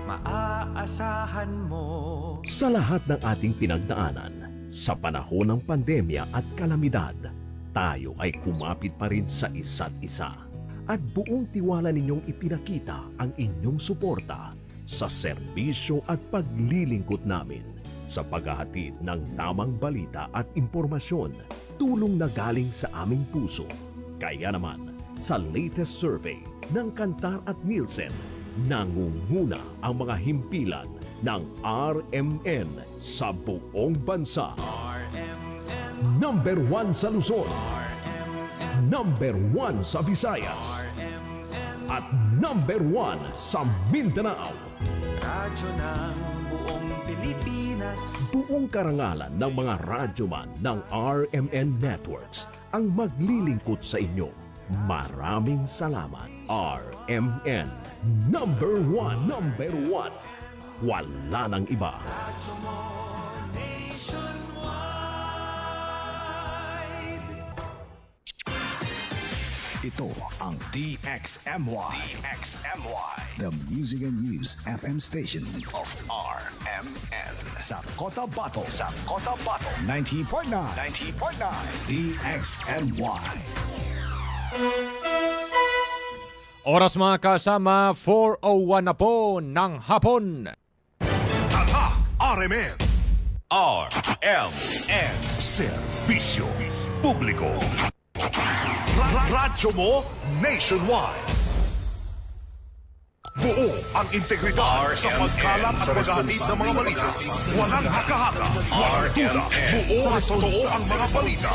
maaasahan mo. Sa lahat ng ating pinagdaanan, sa panahon ng pandemya at kalamidad, tayo ay kumapit pa rin sa isa't isa. At buong tiwala ninyong ipinakita ang inyong suporta sa serbisyo at paglilingkod namin sa paghahatid ng tamang balita at impormasyon, tulong na galing sa aming puso. Kaya naman, sa latest survey ng Kantar at Nielsen, nangunguna ang mga himpilan ng RMN sa buong bansa. Number 1 sa Luzon, Number 1 sa Visayas, at Number 1 sa Mindanao. Radyo ng buong Pilipinas. Buong karangalan ng mga radyoman ng RMN Networks ang maglilingkod sa inyo. Maraming salamat, RMN. Number 1, Number 1. Wala nang iba. Radyo mo nationwide. Ito ang DXMY. The Music and News FM station of RMN. Sa Cotabato. 90.9. DXMY. Oras mga kasama, 4:01 na po ng hapon. Tatak RMN. RMN. Servisyo Publiko. Radyo mo nationwide. Buo ang integridad sa pagkalat at paghahatid ng mga balita. Walang haka-haka, walang duda. Buo at totoo ang mga balita.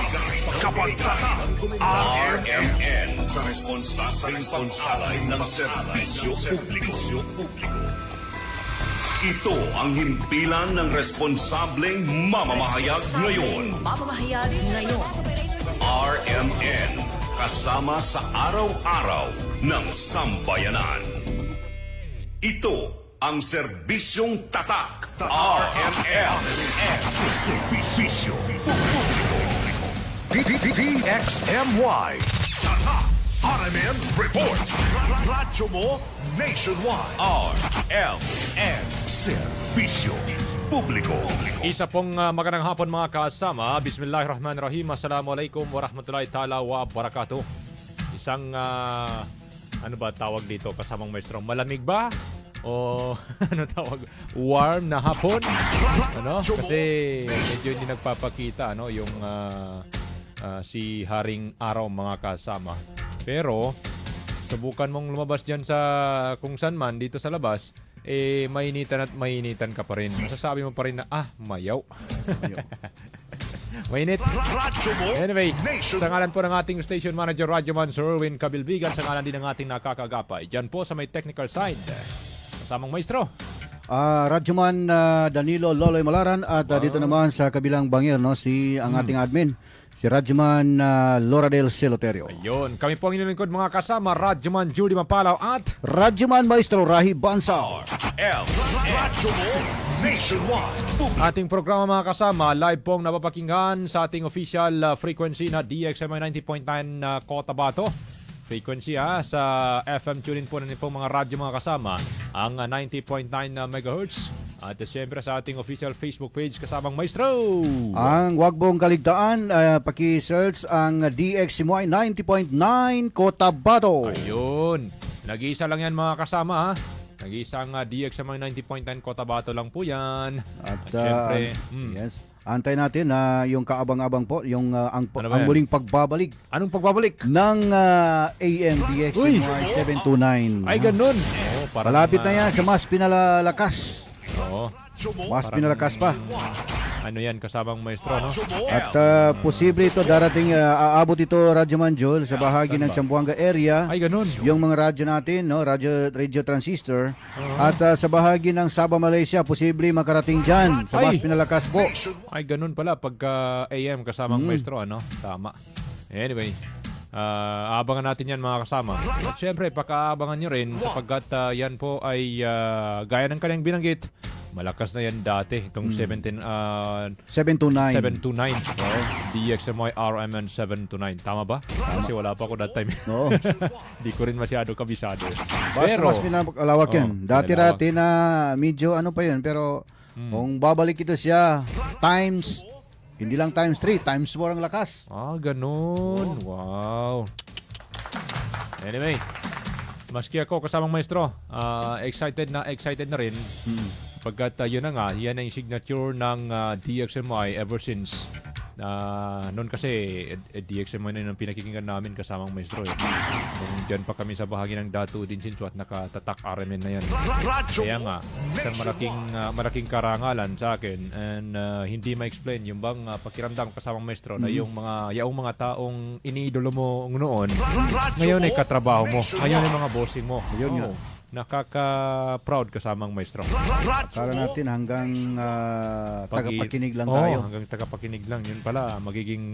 Kapag tatak RMN. Sa responsable ng serbisyo publiko. Ito ang himpilan ng responsableng mamamahayag ngayon. RMN, kasama sa araw-araw ng sambayanan. Ito ang serbisyong tatak. RMN. Servisyo Publiko. DXMY. Tatak RMN Report. Radyo mo nationwide. RMN. Servisyo Publiko. Isa pong magandang hapon mga kasama. Bismillahirrahmanirrahim. Assalamualaikum warahmatullahi ta'ala wa barakatuh. Isang, ano ba tawag dito kasamang maestro? Malamig ba? O ano tawag? Warm na hapon? Ano? Kasi medyo hindi nagpapakita ano, yung si Haring Araw mga kasama. Pero subukan mong lumabas dyan sa kung saan man dito sa labas, eh mainitan at mainitan ka pa rin. Masasabi mo pa rin na mayaw. Mainit. Anyway, sa ngalan po ng ating station manager Radyoman Sir Erwin Kabilbigan, sa ngalan din ng ating nakakagapay dyan po sa may technical side, kasamang maestro Radyoman Danilo Loloy Malaran at dito naman sa kabilang bangir no, si ang ating admin, si Radyoman Loradel Celoterio. Ayun, kami po ang inilingkod mga kasama, Radyoman Judy Mapalaw at Radyoman Maestro Rahi Bansao. ating programa mga kasama, live pong napapakinggan sa ating official frequency na DXMI 90.9 Cotabato. Frequency sa FM tunin po na pong mga radyo mga kasama, ang 90.9 MHz. At siyempre sa ating official Facebook page kasamang maestro. Ang wag mong kaligtaan, paki-search ang DXMY 90.9 Cotabato. Ayun, nag-iisa lang yan mga kasama Nag-iisang DXMI 90.9 Cotabato lang po yan. At siyempre, yes, antay natin na yung kaabang-abang po, yung ang yan? muling pagbabalik Anong pagbabalik? ng AM DXMY 729. Ay, ganun. Malapit na yan sa mas pinalalakas. Oo. Mas pinalakas pa. Ano yan, kasamang maestro, no? At posible ito darating, aabot ito Radyoman Joel sa bahagi ng Zamboanga area. Ay, ganun. Yung mga radyo natin, no, radio transistor. At sa bahagi ng Sabah, Malaysia, posible makarating dyan sa mas pinalakas po. Ay, ganun pala pagka AM kasamang maestro, ano? Tama. Anyway, abangan natin yan mga kasama. At syempre, pakaabangan nyo rin sapagkat yan po ay gaya ng kanyang binanggit, Malakas na yan dati. Itong 729. 729. DXMY RMN 729. Tama ba? Kasi wala pa ako that time. Oo. Di ko rin masyado kabisado. Basta mas pinalawak yan. Dati-dati na medyo ano pa yun. Pero kung babalik ito siya, times, hindi lang times 3, times 4 ang lakas. Ganun. Wow. Anyway, maski ako kasamang maestro, excited na rin. Pagkat yun na nga, yan ang signature ng DXMY ever since. Noon kasi DXMY na yung pinakikinggan namin kasamang maestro. Nung dyan pa kami sa bahagi ng Datu din Sinso at nakatatak RMN na yan. Kaya nga, isang malaking karangalan sa akin and hindi ma-explain yung bang pakiramdam kasamang maestro na yung mga taong iniidolo mo noon, ngayon ay katrabaho mo, ngayon ay mga bossing mo. Yun nga. Nakaka-proud kasamang maestro. Akala natin hanggang tagapakinig lang tayo. Hanggang tagapakinig lang. Yun pala, magiging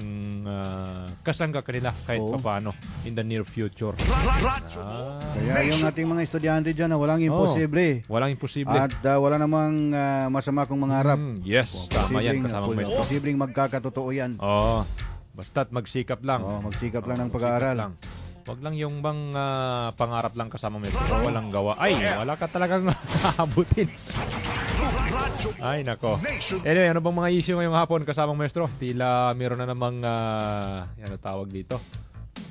kasangga kanila kahit paano in the near future. Kaya yung ating mga estudyante dyan, walang imposible. Walang imposible. At wala namang masama kong mangarap. Yes, tama yan kasamang maestro. Posibleng magkakatotoo yan. Basta't magsikap lang. Magsikap lang ng pag-aaral. Wag lang yung bang pangarap lang kasama mo. Walang gawa. Ay, wala ka talagang habutin. Ay, nako. Anyway, ano bang mga issue ngayong hapon kasamang maestro? Tila meron na namang, ano tawag dito?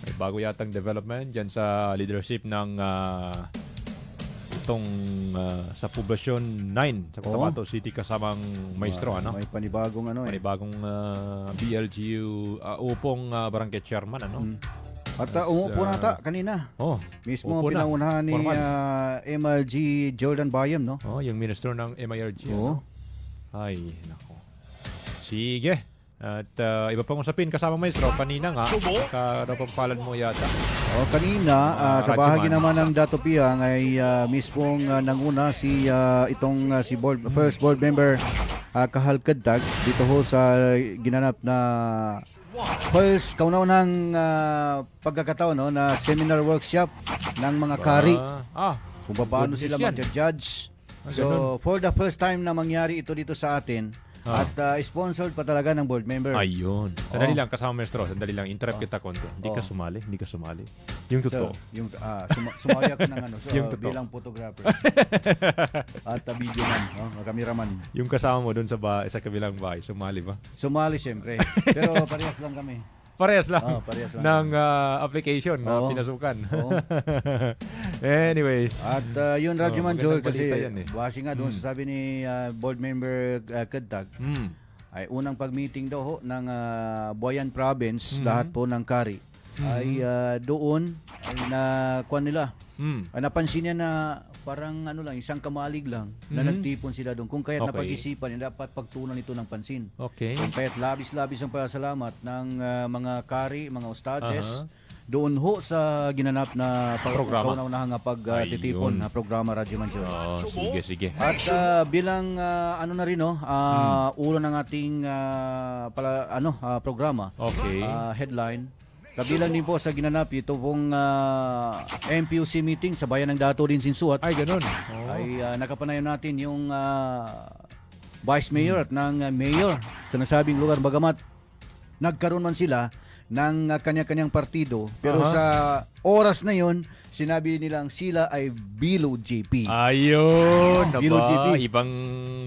May bago yatang development dyan sa leadership ng itong sa Poblacion 9 sa Cotabato City kasamang maestro. Ano? May panibagong Panibagong BLGU upong barangay chairman. Ano? At umupo na kanina. Mismo pinaunahan ni MLG Jordan Bayam, no? Yung minister ng MIRG. Oo. Ay, nako. Sige. At iba pang usapin kasama maestro. Kanina nga, karapampalan mo yata. Kanina, sa bahagi naman ng Datopiang ay mismong nanguna si first board member Kahal Kadag dito ho sa ginanap na first kauna-unang pagkakataon na seminar workshop ng mga kari kung paano sila mag-judge. So for the first time na mangyari ito dito sa atin at sponsored pa talaga ng board member. Ayun. Sandali lang kasama maestro, sandali lang interrupt kita konti. Hindi ka sumali. Yung totoo. Sumali ako ng yung totoo. bilang photographer. At video man, cameraman. Yung kasama mo doon sa kabilang bahay, sumali ba? Sumali siyempre. Pero parehas lang kami. Parehas lang. Parehas lang. Ng application na pinasukan. Anyway. At yun, Radyoman Joel, kasi yan, base nga doon sa sabi ni board member Kadag, ay unang pag-meeting daw ho ng Boyan Province, lahat po ng kari, ay doon ay napansin niya na parang isang kamalig lang na nagtipon sila doon. Kung kaya't napag-isipan niya, dapat pagtunan ito ng pansin. Okay. Kung kaya't labis-labis ang pasalamat ng mga kari, mga ustadjes, doon ho sa ginanap na programa. Kauna-unahang pagtitipon na programa Radyo Mancho. Sige. At bilang na rin ulo ng ating programa. Okay. Headline. Kabilang din po sa ginanap ito pong MPUC meeting sa Bayan ng Dato din Sinsuat. Ay, ganun. Ay nakapanayon natin yung vice mayor at ng mayor sa nasabing lugar, bagamat nagkaroon man sila ng kanya-kanyang partido, pero sa oras na yon sinabi nilang sila ay below JP. Ayun. Below JP. Ibang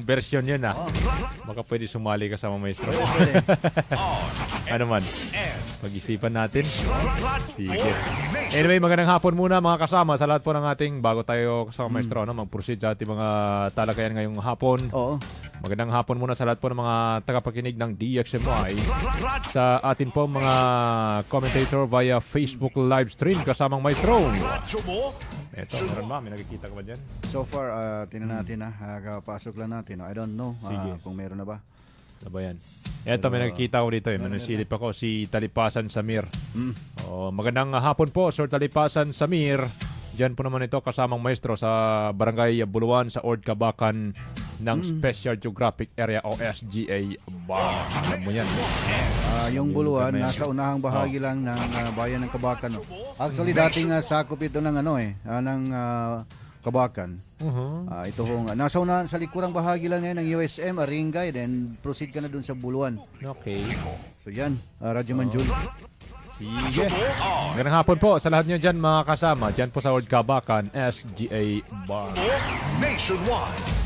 version yun Baka pwede sumali kasama maestro. Ano man? Pag-isipan natin. Sige. Anyway, magandang hapon muna mga kasama sa lahat po ng ating bago tayo kasama maestro mag-proceed sa ating mga talakayan ngayong hapon. Magandang hapon muna sa lahat po ng mga tagapakinig ng DXMY, sa atin po mga commentator via Facebook live stream kasamang maestro. Eto, meron ba? May nakikita ka ba dyan? So far, tingnan natin kapasok lang natin. I don't know kung meron na ba. Ano ba yan? Eto, may nakikita ko dito. May nasilip ako, si Talipasan Samir. Magandang hapon po, Sir Talipasan Samir. Diyan po naman ito kasamang maestro sa Barangay Buluan sa Ord Kabakan ng Special Geographic Area o SGA. Alam mo yan. Yung Buluan, nasa unahang bahagi lang ng bayan ng Kabakan. Actually, dating sakop ito ng ng Kabakan. Mhm. Ito hong nasa una sa likurang bahagi lang yan ng USM, Aringay, then proceed ka na dun sa Buluan. Okay. So yan, Radyo Manjul. Sige. Magandang hapon po sa lahat nyo dyan mga kasama. Dyan po sa World Kabakan, SGA Bar. Nationwide.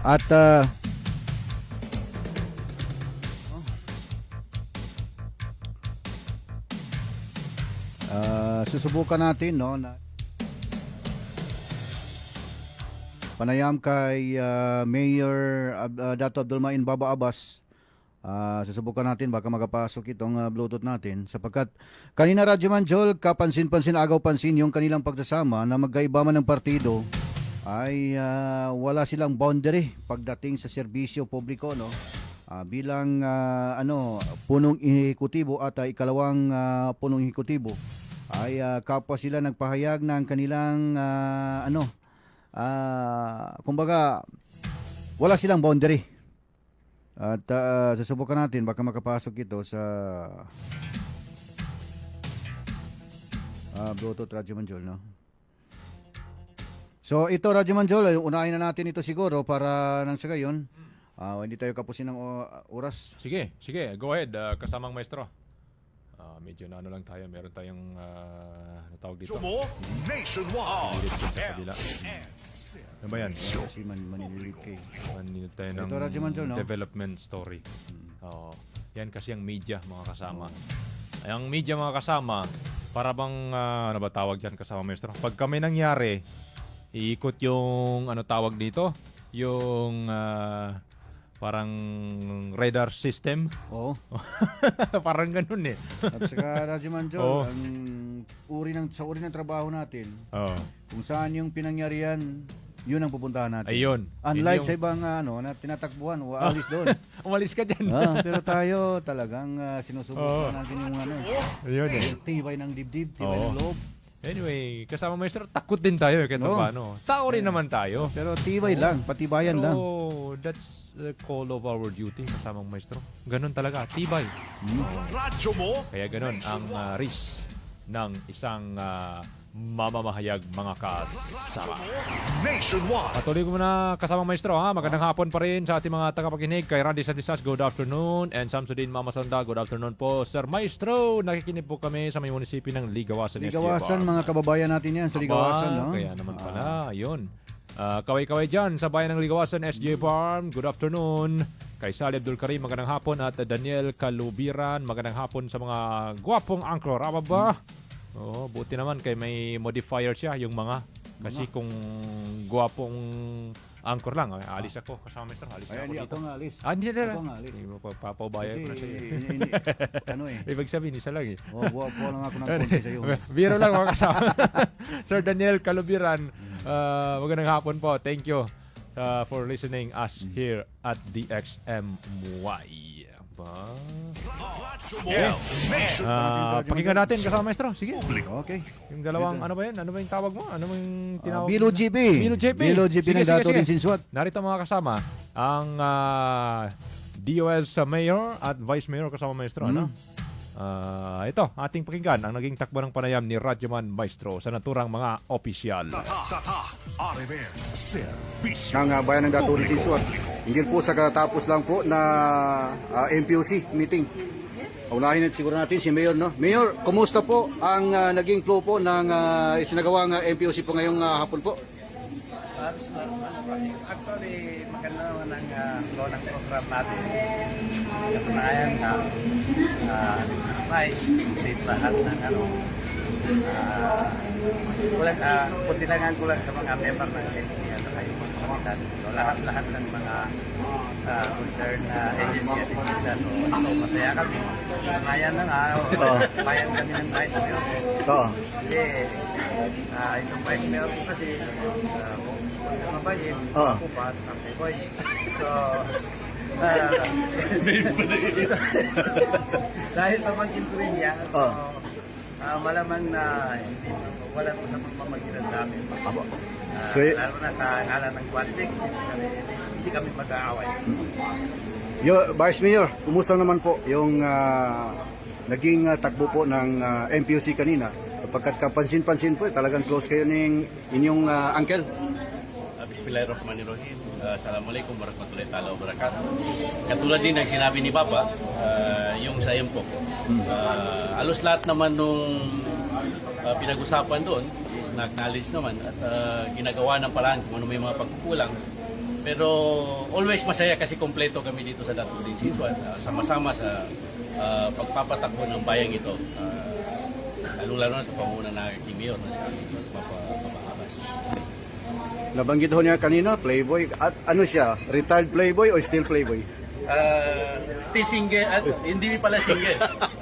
At susubukan natin na panayam kay Mayor Dato Abdulmain Baba Abbas. Susubukan natin baka magapasok itong Bluetooth natin sapagkat kanina Radyo Manjol, kapansin-pansin, agaw-pansin yung kanilang pagsasama na magkaiba man ng partido ay wala silang boundary pagdating sa serbisyo publiko, no? Bilang punong ehekutibo at ikalawang punong ehekutibo ay kapwa sila nagpahayag ng kanilang kumbaga wala silang boundary. At susubukan natin baka makapasok ito sa Bluetooth Radyo Manjol, no? So ito Radyo Manjol, unahin na natin ito siguro para nang sa gayon hindi tayo kapusin ng oras. Sige, go ahead. Kasamang maestro. Medyo na lang tayo. Meron tayong natawag dito. Sumo Nationwide. Diretso sa kabila. Ano ba yan? Kasi manililig kay. Maninit tayo ng Ito, Radyo Manjol, no? development story. Oo. Yan kasi ang media, mga kasama. Ay, ang media, mga kasama, para bang, ano ba tawag dyan, kasama maestro? Pag kami nangyari, iikot yung, ano tawag dito? Yung, parang radar system. Oo. Parang ganun eh. At saka Radyo Manjol, Oo. ang sa uri ng trabaho natin, Oo. kung saan yung pinangyarihan, yun ang pupuntahan natin. Ayun. Unlike Yun sa ibang na tinatakbuhan, waalis doon. Umalis ka dyan. Pero tayo talagang sinusubukan Oo. natin yung Ayun eh. tibay ng dibdib, tibay Oo. ng loob. Anyway, kasama maestro, takot din tayo kahit Oo. paano. Tao rin naman tayo. Pero tibay lang, patibayan lang. Pero that's the call of our duty, kasamang maestro. Ganun talaga, tibay. Radyo mo Kaya ganun ang risk ng isang mamamahayag, mga kasama. Nationwide. Patuloy ko muna kasama maestro ha. Magandang hapon pa rin sa ating mga tagapakinig. Kay Randy Santisas, good afternoon. And Samsudin Mama Sonda, good afternoon po. Sir Maestro, nakikinig po kami sa may munisipyo ng Ligawasan. Ligawasan, mga kababayan natin yan sa Ligawasan, no? Kaya naman pala, yun. Kaway-kaway dyan sa bayan ng Ligawasan, SJ Farm, good afternoon. Kay Sali Abdul Karim, magandang hapon. At Daniel Kalubiran, magandang hapon sa mga gwapong angkor. Aba ba? Oo, buti naman kay may modifier siya, yung mga. Kasi kung gwapong angkor lang, alis ako kasama maestro. Alis Ay, ako hindi dito. ako nga alis. Hindi na. Ako nga alis. Papaubaya ko na Kasi, siya. Ibig sabihin, isa lang eh. buwa lang ako ng konti sa iyo. Biro lang mga kasama. Sir Daniel Kalubiran, magandang hapon po. Thank you for listening us here at DXMY. Radyo mo Nationwide. Pakinggan natin kasama maestro. Sige. Okay. Yung dalawang, ano ba yan? Ano ba yung tawag mo? Ano ba yung tinawag? Bilo GP. Bilo GP. Bilo GP Sige, ng sige, Dato sige. din Sinsuat. Narito mga kasama, ang DOS Mayor at Vice Mayor kasama maestro. Ano? Ito, ating pakinggan ang naging takbo ng panayam ni Radyoman Maestro sa naturang mga opisyal. Tatak RMN Serbisyo Ng bayan ng Dato din Sinsuat. Hinggil po sa katatapos lang po na MPOC meeting. Unahin siguro natin si Mayor, no? Mayor, kumusta po ang naging flow po ng isinagawang MPOC po ngayong hapon po? Actually, maganda naman ang flow ng program natin. Katunayan na nice, complete lahat ng kundilangan ko lang sa mga member ng SB at saka yung mga komitan. So, lahat ng mga concerned agency at agency. So, ito, masaya kami. Katunayan na nga, bayan kami ng Vice Mayor. Oo. Kasi, itong Vice Mayor ko kasi, mabayin, Oo. ako pa, at boy. So, dahil pamangkin ko rin yan, so, malamang na hindi wala po sa pagmamagitan sa amin. So, Lalo na sa ngalan ng Quantex, hindi hindi kami mag-aaway. Vice Mayor, kumusta naman po yung naging takbo po ng MPOC kanina? Kapagkat kapansin-pansin po, talagang close kayo ng inyong uncle. Bismillahirrahmanirrahim. Assalamualaikum warahmatullahi taala wabarakatuh. Katulad din ng sinabi ni Papa, yung sa po. Halos lahat naman nung pinag-usapan doon is na-acknowledge naman at ginagawa ng paraan kung ano may mga pagkukulang. Pero always masaya kasi kompleto kami dito sa Datulin Siswan, sama-sama sa pagpapatakbo ng bayang ito. Lalo-lalo na sa pamumuno ng aking mayor na si Papa Abbas. Nabanggit ho niya kanina, playboy. At ano siya, retired playboy o still playboy? Still single, at hindi pala single.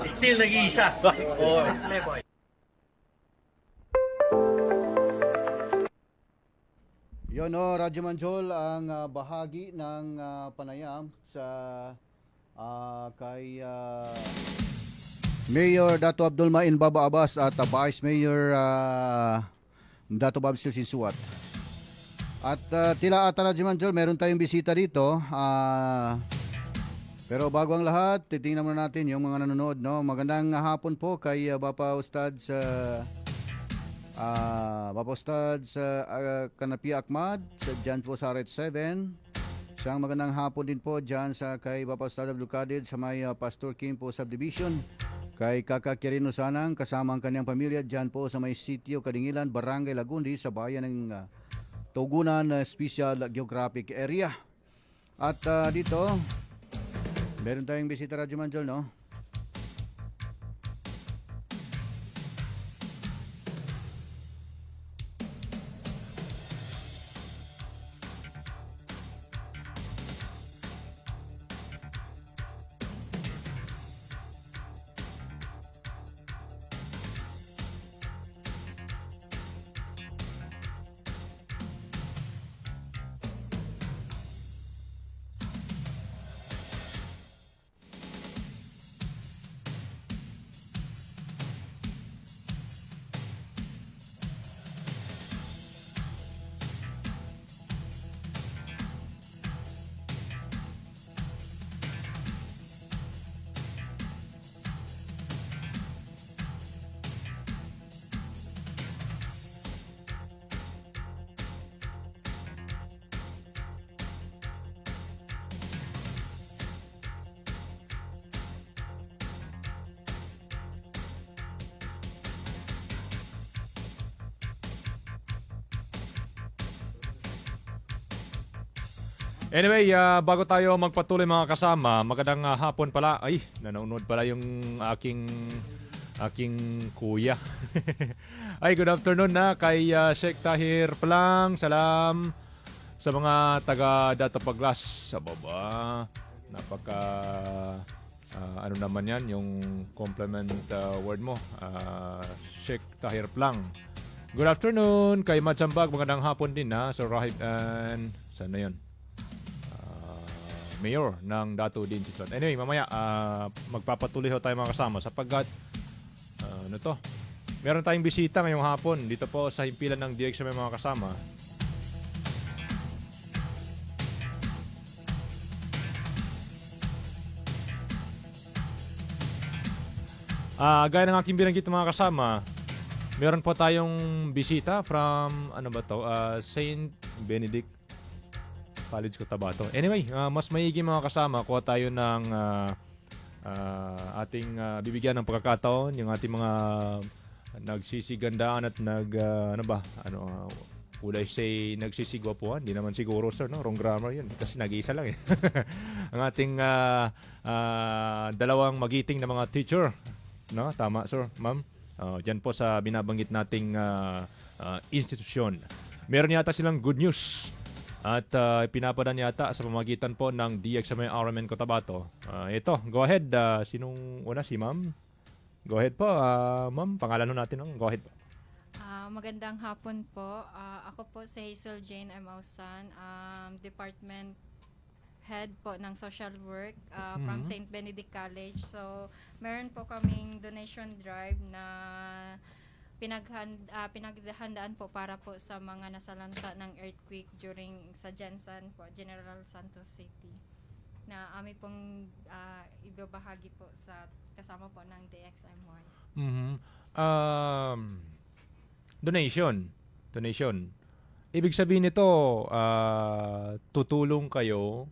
Still nag-iisa. Playboy. Yun Radyo Manjol ang bahagi ng panayam sa kay Mayor Dato Abdul Main Baba Abbas at Vice Mayor Dato Bob Sinsuat. At tila ata Radyo Manjol, meron tayong bisita dito. Pero bago ang lahat, titingnan muna natin yung mga nanonood. No? Magandang hapon po kay Bapa Ustad sa Bapa Ustad sa Kanapi Ahmad dyan po sa Red 7. Isang magandang hapon din po dyan sa kay Bapa Ustad Abdul Kadir sa may Pastor King po Subdivision. Kay Kaka Quirino Sanang kasama ang kanyang pamilya dyan po sa may sitio Kadingilan, Barangay Lagundi sa bayan ng Tugunan Special Geographic Area. At dito meron tayong bisita Radyo Manjol, no? Anyway, bago tayo magpatuloy mga kasama, magandang hapon pala. Ay, nanonood pala yung aking kuya. Ay, good afternoon na kay Sheikh Tahir Plang. Salam sa mga taga Data Paglas sa baba. Napaka ano naman yan, yung compliment word mo. Sheikh Tahir Plang. Good afternoon kay Machambag. Magandang hapon din na. So Rahib and sana yun. Mayor ng Dato din Siswan. Anyway, mamaya magpapatuloy ho tayo mga kasama sapagkat ano to? Meron tayong bisita ngayong hapon dito po sa himpilan ng DXM mga kasama. Gaya ng aking binanggit mga kasama, meron po tayong bisita from ano ba to? Saint Benedict College Cotabato. Anyway, mas maigi mga kasama, kuha tayo ng ating bibigyan ng pagkakataon, yung ating mga nagsisigandaan at would I say nagsisigwapuan? Hindi naman siguro sir, no? Wrong grammar yun kasi nag-iisa lang eh. Ang ating dalawang magiting na mga teacher, no? Tama sir, ma'am. Diyan po sa binabanggit nating institusyon. Meron yata silang good news. At pinapadan yata sa pamagitan po ng DXMA RMN Cotabato. Ito, go ahead. Sinong una? Si ma'am? Go ahead po, ma'am. Pangalan natin. Go ahead po. Magandang hapon po. Ako po si Hazel Jane M. Ausan, Department Head po ng Social Work from St. Benedict College. So, meron po kaming donation drive na pinaghandaan po para po sa mga nasalanta ng earthquake during sa Jensen po, General Santos City, na amin pong ibabahagi po sa kasama po ng DXMY. Mhm. Donation. Ibig sabihin nito, tutulong kayo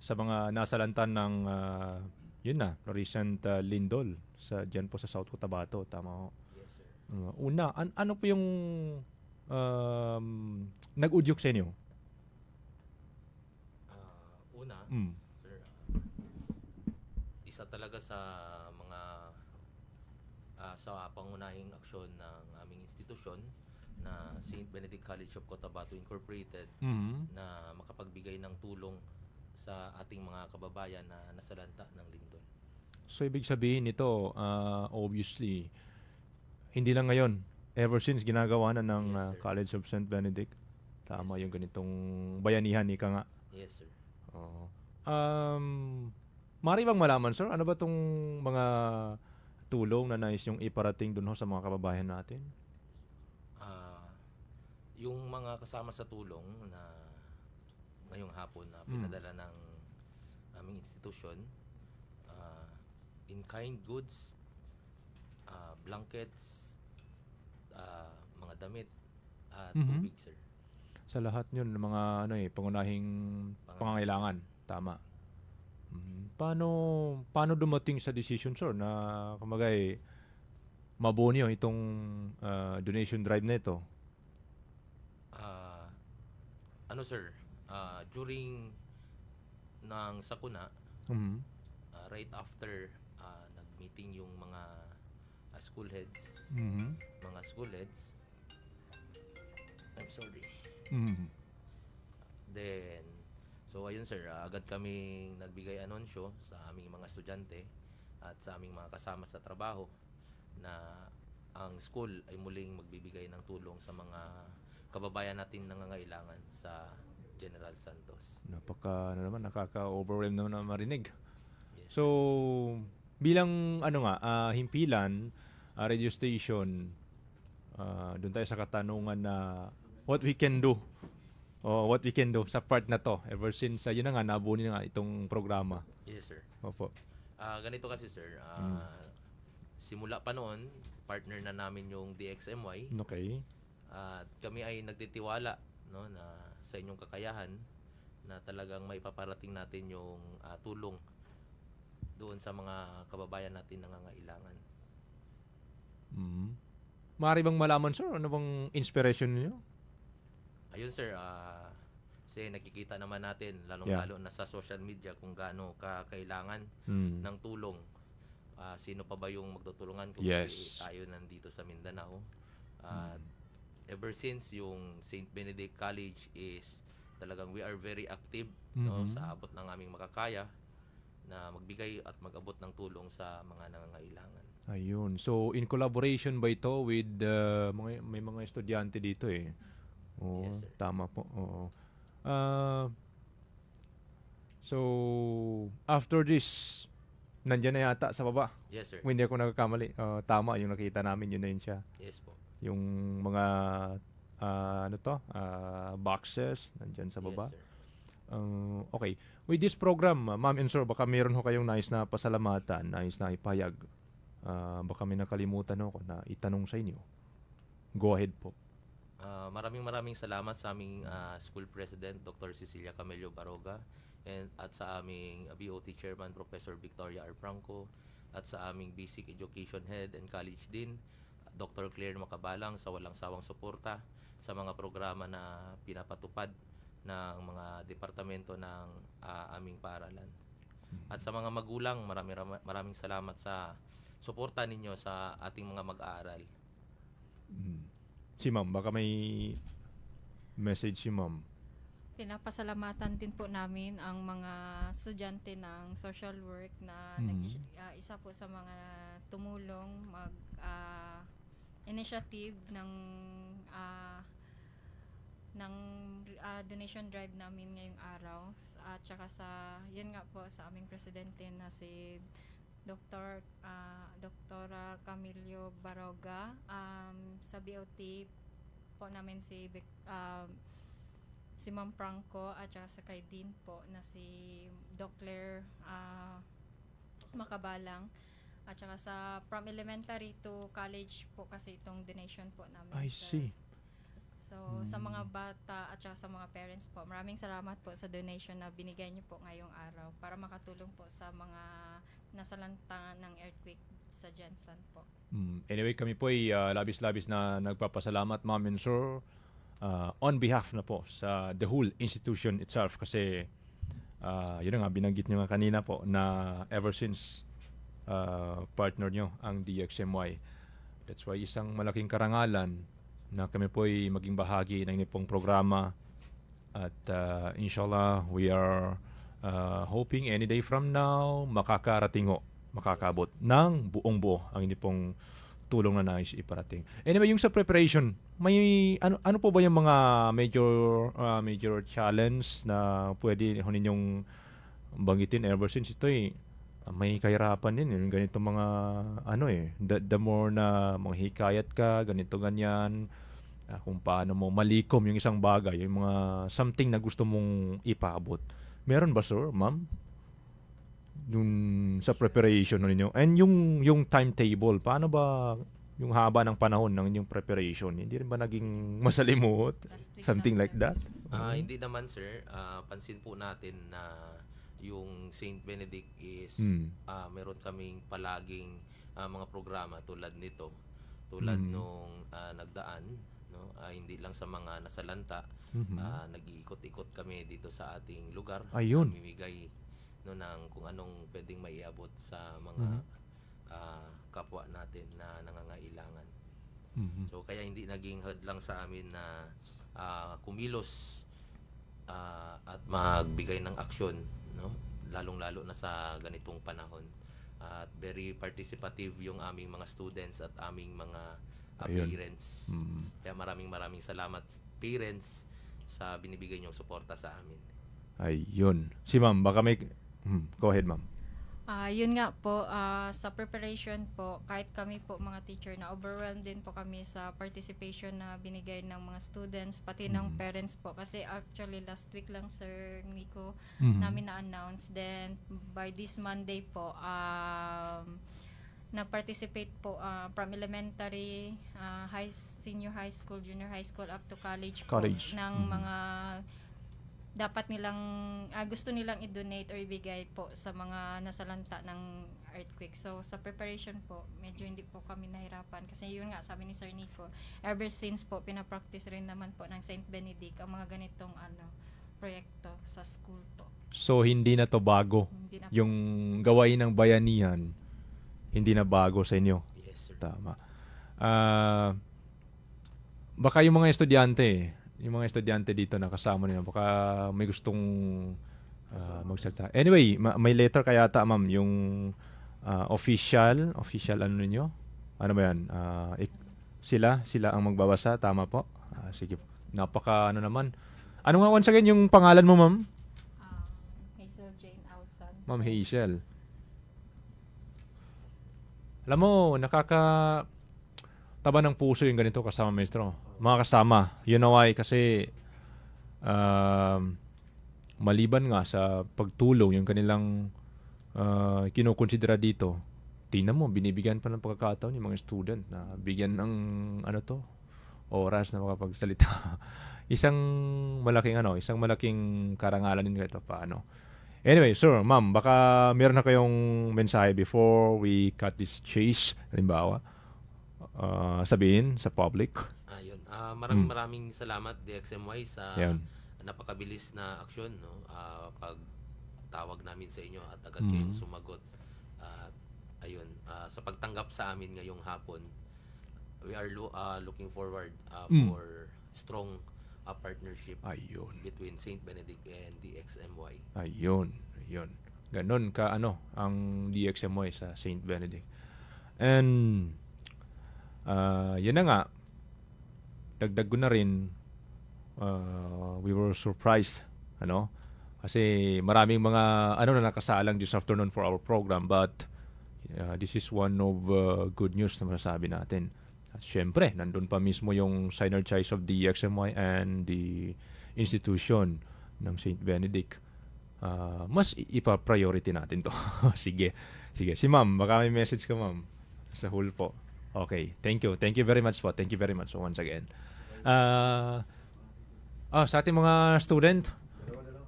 sa mga nasalantan ng yun na, recent lindol sa dyan po sa South Cotabato, tama ho? Yes, sir. Una, ano po yung nag-udyok sa inyo? Una, Mm. sir, isa talaga sa mga sa pangunahing aksyon ng aming institusyon na St. Benedict College of Cotabato Incorporated Mhm. na makapagbigay ng tulong sa ating mga kababayan na nasalanta ng lindol. So, ibig sabihin nito, obviously, hindi lang ngayon. Ever since ginagawa na ng Yes, sir. College of St. Benedict. Tama Yes, yung ganitong bayanihan, ika nga. Yes, sir. Oo. Mari bang malaman, sir? Ano ba tong mga tulong na nais yung iparating dun ho sa mga kababayan natin? Yung mga kasama sa tulong na ngayong hapon na pinadala ng aming institusyon, in-kind goods, blankets, mga damit, at tubig, sir. Sa lahat yun, ng mga pangunahing pangangailangan. Tama. Paano dumating sa decision, sir, na kumagay mabuo niyo itong donation drive na ito? Sir, during ng sakuna, Mhm. right after nag-meeting yung mga school heads, Mhm. I'm sorry. Mhm. Then, so ayun sir, agad kaming nagbigay anunsyo sa aming mga estudyante at sa aming mga kasama sa trabaho na ang school ay muling magbibigay ng tulong sa mga kababayan natin nangangailangan sa General Santos. Nakaka-overwhelm naman na marinig. Yes. So, bilang himpilan, radio station, doon tayo sa katanungan na what we can do sa part na to ever since yun na nga, nabuo na nga itong programa. Yes sir. Opo. Ganito kasi sir, simula pa noon, partner na namin yung DXMY. Okay. At kami ay nagtitiwala na sa inyong kakayahan na talagang may paparating natin yung tulong doon sa mga kababayan natin nangangailangan. Maaari bang malaman, sir, ano bang inspiration niyo? Ayun sir, kasi nakikita naman natin lalong-lalo na sa social media kung gaano kakailangan ng tulong. Sino pa ba yung magtutulungan kung Yes. tayo nandito sa Mindanao? Ever since yung St. Benedict College is talagang we are very active sa abot ng aming makakaya na magbigay at mag-abot ng tulong sa mga nangangailangan. Ayun. So, in collaboration ba ito with may mga estudyante dito eh? Oo, Yes, sir. tama po. Oo. So, after this, nandyan na yata sa baba. Yes sir. Kung hindi ako nagkakamali. Tama, yung nakita namin, yun na yun siya. Yes po. Yung mga, boxes, nandyan sa baba. Yes sir. Okay. With this program, ma'am and sir, baka meron ho kayong nais na pasalamatan, nais na ipahayag. Baka may nakalimutan ako na itanong sa inyo. Go ahead po. Maraming salamat sa aming school president Dr. Cecilia Camello Baroga at sa aming BOT chairman Professor Victoria R. Franco at sa aming basic education head and college dean Dr. Claire Macabalang sa walang sawang suporta sa mga programa na pinapatupad ng mga departamento ng aming paaralan. At sa mga magulang, maraming salamat sa suporta ninyo sa ating mga mag-aaral. Si ma'am, baka may message si ma'am. Pinapasalamatan din po namin ang mga estudyante ng social work na isa po sa mga tumulong initiative ng donation drive namin ngayong araw, at saka sa yun nga po sa aming presidente na si Dr. Camilo Baroga. Sa BOT po namin si Ma'am Franco at saka sa kay Dean po na si Doc Claire Makabalang. At saka from elementary to college po kasi itong donation po namin. I see. So, sa mga bata at saka sa mga parents po, maraming salamat po sa donation na binigay niyo po ngayong araw para makatulong po sa mga nasalanta ng earthquake sa Jensen po. Anyway, kami po ay labis-labis na nagpapasalamat, ma'am and sir, on behalf na po sa the whole institution itself kasi yun na nga, binanggit nyo nga kanina po na ever since partner nyo ang DXMY. That's why isang malaking karangalan na kami po ay maging bahagi ng inyong pong programa at inshallah we are hoping any day from now makakabot ng buong buo ang inyong pong tulong na nais iparating. Anyway, yung sa preparation, may ano po ba yung mga major challenge na pwede ninyong banggitin ever since ito may kahirapan din yung ganito mga the more na manghikayat ka ganito ganyan kung paano mo malikom yung isang bagay, yung mga something na gusto mong ipaabot. Meron ba, sir, ma'am? Yung sa preparation ninyo and yung timetable, paano ba yung haba ng panahon ng inyong preparation? Hindi rin ba naging masalimuot? Something like that? Hindi naman, sir. Pansin po natin na yung Saint Benedict is meron kaming palaging mga programa tulad nito. Tulad nung nagdaan, no? Hindi lang sa mga nasalanta, nag-iikot-ikot kami dito sa ating lugar. Ayun. Namimigay ng kung anong pwedeng maiabot sa mga kapwa natin na nangangailangan. So kaya hindi naging hadlang sa amin na kumilos at magbigay ng aksyon, no? Lalong-lalo na sa ganitong panahon. At very participative yung aming mga students at aming mga parents. Kaya maraming salamat parents sa binibigay niyong suporta sa amin. Ayun. Si ma'am, baka may go ahead, ma'am. Yun nga po, sa preparation po, kahit kami po mga teacher na overwhelmed din po kami sa participation na binigay ng mga students, pati ng parents po. Kasi actually last week lang, Sir Nico, namin na-announce. Then by this Monday po, nag-participate po from elementary, senior high school, junior high school, up to college po ng mga dapat nilang gusto nilang i-donate or ibigay po sa mga nasalanta ng earthquake. So sa preparation po, medyo hindi po kami nahirapan kasi yun nga sabi ni Sir Nico, ever since po pinapractice rin naman po ng Saint Benedict ang mga ganitong proyekto sa school po. So hindi na to bago. Hindi na Yung gawain ng bayanihan hindi na bago sa inyo. Yes, sir. Tama. Baka yung mga estudyante dito na kasama nila, baka may gustong magsalita. Anyway, may letter kaya ata, ma'am, yung official ano ninyo? Ano ba yan? Sila ang magbabasa, tama po? Sige po. Napaka naman. Ano nga once again yung pangalan mo, ma'am? Hazel Jane Ausan. Ma'am Hazel. Alam mo, taba ng puso yung ganito kasama, maestro. Mga kasama, you know why? Kasi maliban nga sa pagtulong yung kanilang kinukonsidera dito, tingnan mo, binibigyan pa ng pagkakataon yung mga student na bigyan ng oras na makapagsalita. isang malaking karangalan din kahit paano. Anyway, sir, ma'am, baka meron na kayong mensahe before we cut this chase, halimbawa, sabihin sa public. Ayun. Maraming salamat DXMY sa napakabilis na aksyon, no? Pag tawag namin sa inyo at agad kayong sumagot. Ayun, sa pagtanggap sa amin ngayong hapon, we are looking forward for strong partnership between Saint Benedict and DXMY. Ayun. Ganon ka ang DXMY sa Saint Benedict. And yun na nga, dagdag ko na rin, we were surprised, kasi maraming mga na nakasalang this afternoon for our program, but This is one of good news na masasabi natin. At syempre, nandun pa mismo yung synergize of the XMY and the institution ng St. Benedict. Mas ipa-priority natin to. Sige. Si ma'am, baka may message ka, ma'am. Sa whole po. Okay, thank you. Thank you very much po. Thank you very much once again. Sa ating mga student,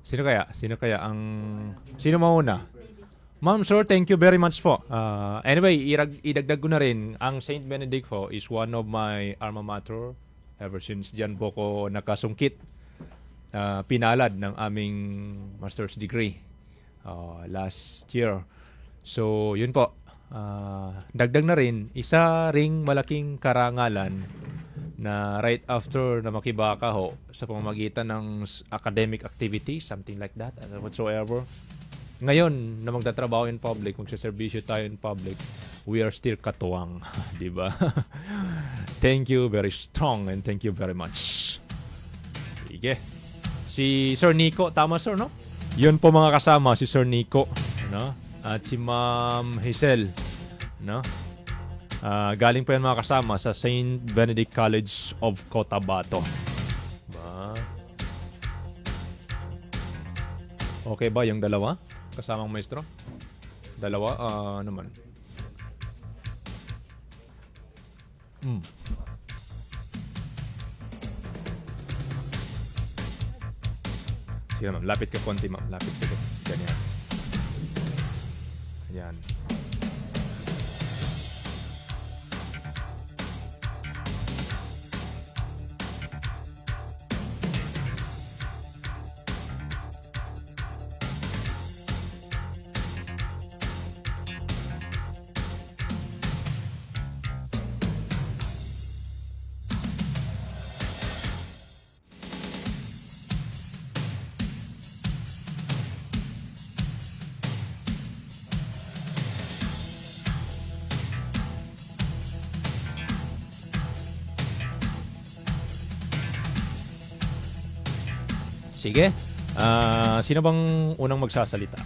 sino mauna? Ma'am, sir, thank you very much po. Anyway, idagdag ko na rin, ang St. Benedict po is one of my alma mater. Ever since dyan po ko nakasungkit, pinalad ng aming master's degree last year. So, yun po. Dagdag na rin, isa ring malaking karangalan na right after na makibaka ho sa pamamagitan ng academic activities, something like that, whatsoever. Ngayon, na magtatrabaho in public, magsaservisyo tayo in public, we are still katuwang. Diba? Thank you, very strong, and thank you very much. Sige. Si Sir Nico, tama sir, no? Yun po mga kasama, si Sir Nico, no? At si Ma'am Hazel, no? Galing po yan mga kasama sa St. Benedict College of Cotabato. Ba? Okay ba yung dalawa? Kasamang maestro? Dalawa? Naman. Sige ma'am, lapit ka konti ma'am. Lapit ka. Ganyan. Ayan. Sige. Sino bang unang magsasalita?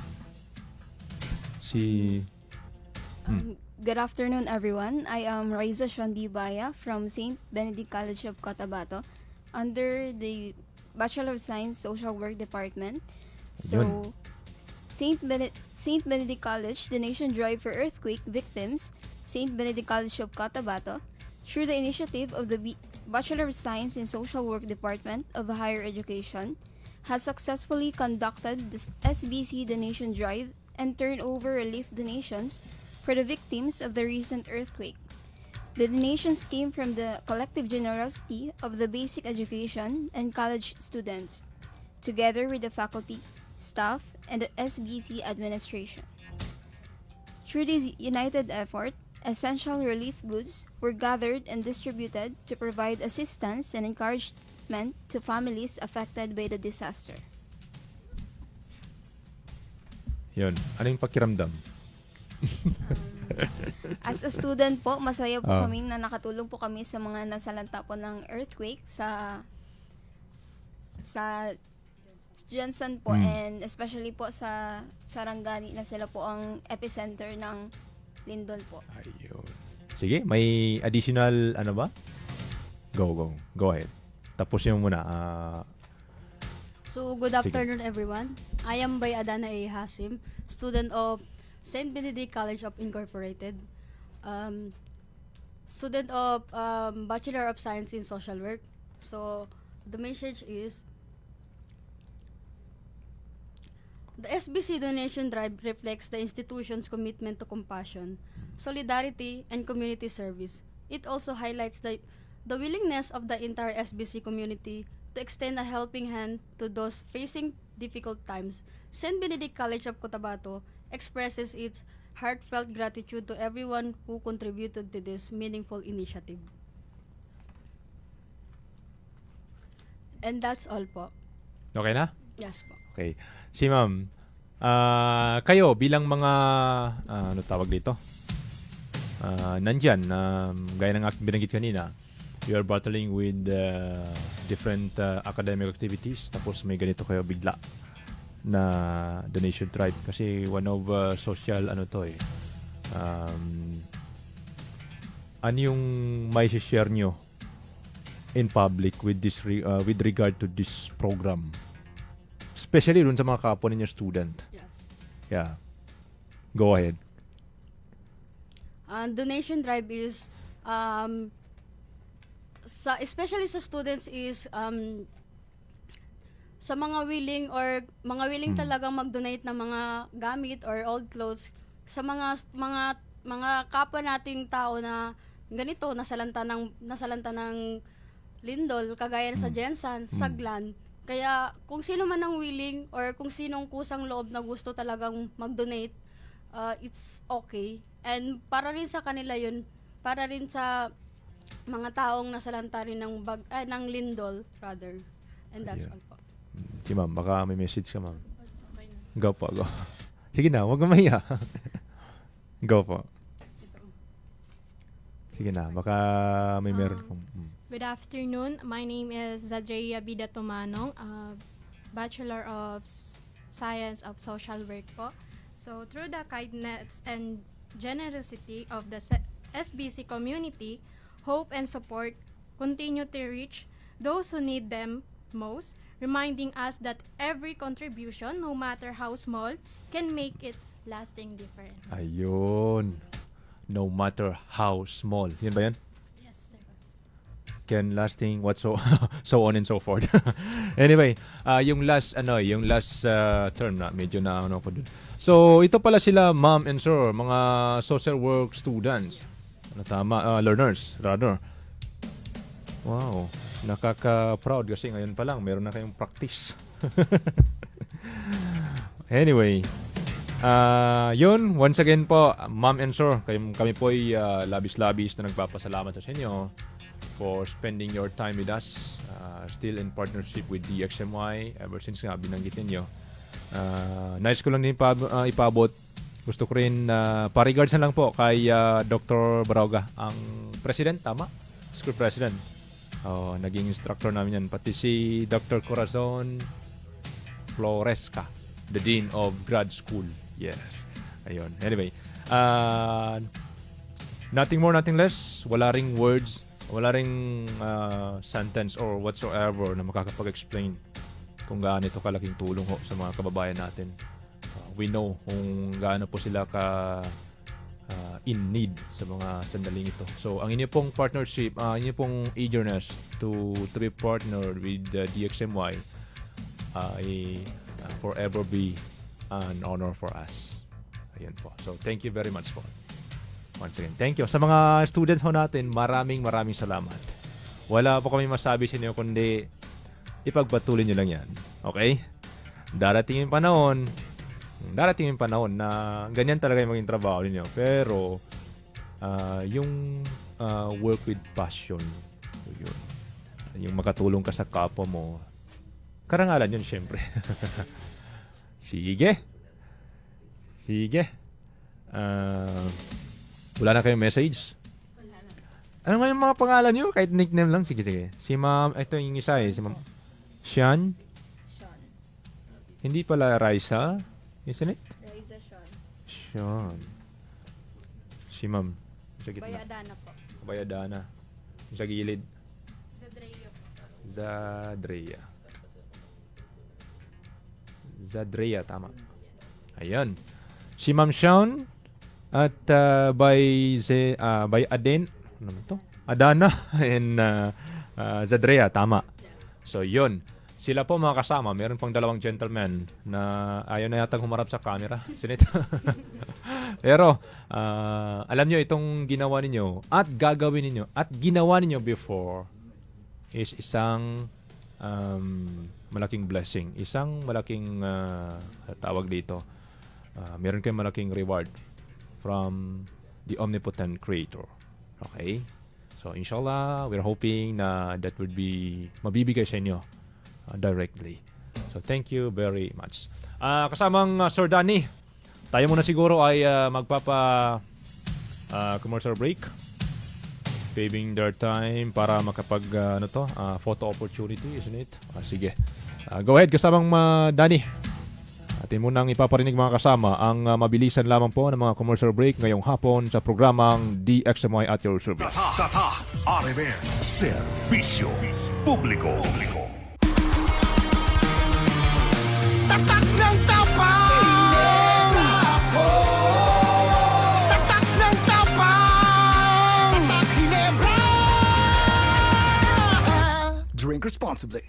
Good afternoon, everyone. I am Raiza Shondibaya from St. Benedict College of Cotabato under the Bachelor of Science Social Work Department. So, St. Benedict College, the nation drive for earthquake victims, St. Benedict College of Cotabato, through the initiative of the Bachelor of Science in Social Work Department of Higher Education, has successfully conducted the SBC donation drive and turned over relief donations for the victims of the recent earthquake. The donations came from the collective generosity of the basic education and college students, together with the faculty, staff, and the SBC administration. Through this united effort, essential relief goods were gathered and distributed to provide assistance and encouragement to families affected by the disaster. Yun. Ano yung pakiramdam? As a student po, masaya po kami na nakatulong po kami sa mga nasalanta po ng earthquake sa Johnson po and especially po sa Sarangani na sila po ang epicenter ng lindol po. Ayun. Sige, may additional ano ba? Go ahead. Tapos yung muna. So, good afternoon everyone. I am by Adana A. Hasim, student of St. Benedict College of Incorporated, student of Bachelor of Science in Social Work. So, the message is, the SBC donation drive reflects the institution's commitment to compassion, solidarity, and community service. It also highlights the willingness of the entire SBC community to extend a helping hand to those facing difficult times. St. Benedict College of Cotabato expresses its heartfelt gratitude to everyone who contributed to this meaningful initiative. And that's all po. Okay na? Yes po. Okay. Si ma'am, kayo bilang mga, ano tawag dito? Nandyan, gaya ng aking binanggit kanina, you are battling with different academic activities, tapos may ganito kayo bigla na donation drive kasi one of social Ano yung may share nyo in public with this with regard to this program? Especially dun sa mga kapwa ninyo student. Yes. Yeah. Go ahead. Donation drive is especially sa students is sa mga willing talagang mag-donate ng mga gamit or old clothes sa mga kapwa nating tao na ganito nasalanta ng lindol kagaya sa Jensan, Saglan. Kaya kung sino man ang willing or kung sinong kusang loob na gusto talagang mag-donate, it's okay. And para rin sa kanila yun, para rin sa mga taong nasalanta rin ng lindol rather. And that's all po. Si ma'am, baka may message ka, ma'am. Go po, go. Sige na, huwag mamaya. Go po. Sige na, baka may meron pong... Good afternoon. My name is Zadreya Bida Tumanong, Bachelor of Science of Social Work po. So, through the kindness and generosity of the SBC community, hope and support continue to reach those who need them most, reminding us that every contribution, no matter how small, can make it lasting difference. Ayun. No matter how small. Yun ba yan? Yes, sir. Can lasting what so so on and so forth. Anyway, yung last term na medyo na ano ko dun. So ito pala sila ma'am and sir, mga social work students. Ano tama, learners rather. Wow, nakaka-proud kasi ngayon pa lang meron na kayong practice. Anyway, yun, once again po, ma'am and sir, kami po ay labis-labis na nagpapasalamat sa inyo for spending your time with us, still in partnership with DXMY ever since nga binanggit ninyo. Nice ko lang din ipabot. Gusto ko rin pa-regards na lang po kay Dr. Baroga, ang president, tama? School president. Naging instructor namin yan. Pati si Dr. Corazon Floresca, the Dean of Grad School. Yes. Ayun. Anyway, nothing more, nothing less. Wala ring words, wala ring sentence or whatsoever na makakapag-explain kung gaano ito kalaking tulong ho sa mga kababayan natin. We know kung gaano po sila in need sa mga sandaling ito. So, ang inyo pong partnership, inyo pong eagerness to be partnered with DXMY ay forever be an honor for us. Ayan po. So, thank you very much po. Once again, thank you. Sa mga students ho natin, maraming salamat. Wala po kami masabi sa inyo kundi ipagpatuloy nyo lang yan. Okay? Darating yung panahon na ganyan talaga yung maging trabaho ninyo. Pero, yung work with passion, yun. Yung makatulong ka sa kapwa mo, karangalan yun, syempre. Sige. Wala na kayong message? Ano nga yung mga pangalan nyo? Kahit nickname lang. Sige. Si ma'am, ito yung isa si ma'am Sean. Hindi pala Raisa. Isn't it? Raisa Sean. Si ma'am. Sa gitna. Bayadana po. Bayadana. Sa gilid. Zadreya, tama. Ayan. Si Ma'am Sean at by Aden, ano naman to? Adana and Zadreya, tama. So, yun. Sila po mga kasama, meron pang dalawang gentlemen na ayaw na yatang humarap sa camera. Sinito. Pero, alam nyo, itong ginawa ninyo at gagawin ninyo at ginawa ninyo before is isang malaking blessing. Isang malaking tawag dito. Meron kayong malaking reward from the omnipotent creator. Okay? So, inshallah, we're hoping na that would be mabibigay sa inyo directly. So, thank you very much. Kasamang Sir Danny, tayo muna siguro ay commercial break. Paving their time para makapag photo opportunity, isn't it? Sige. Go ahead, kasamang Danny. Atin munang ipaparinig mga kasama ang mabilisan lamang po ng mga commercial break ngayong hapon sa programang DXMY at your service. Tatak RMN Serbisyo Publiko. Tatak ng tapang! Tatak ng tapang! Tatak Ginebra! Drink responsibly.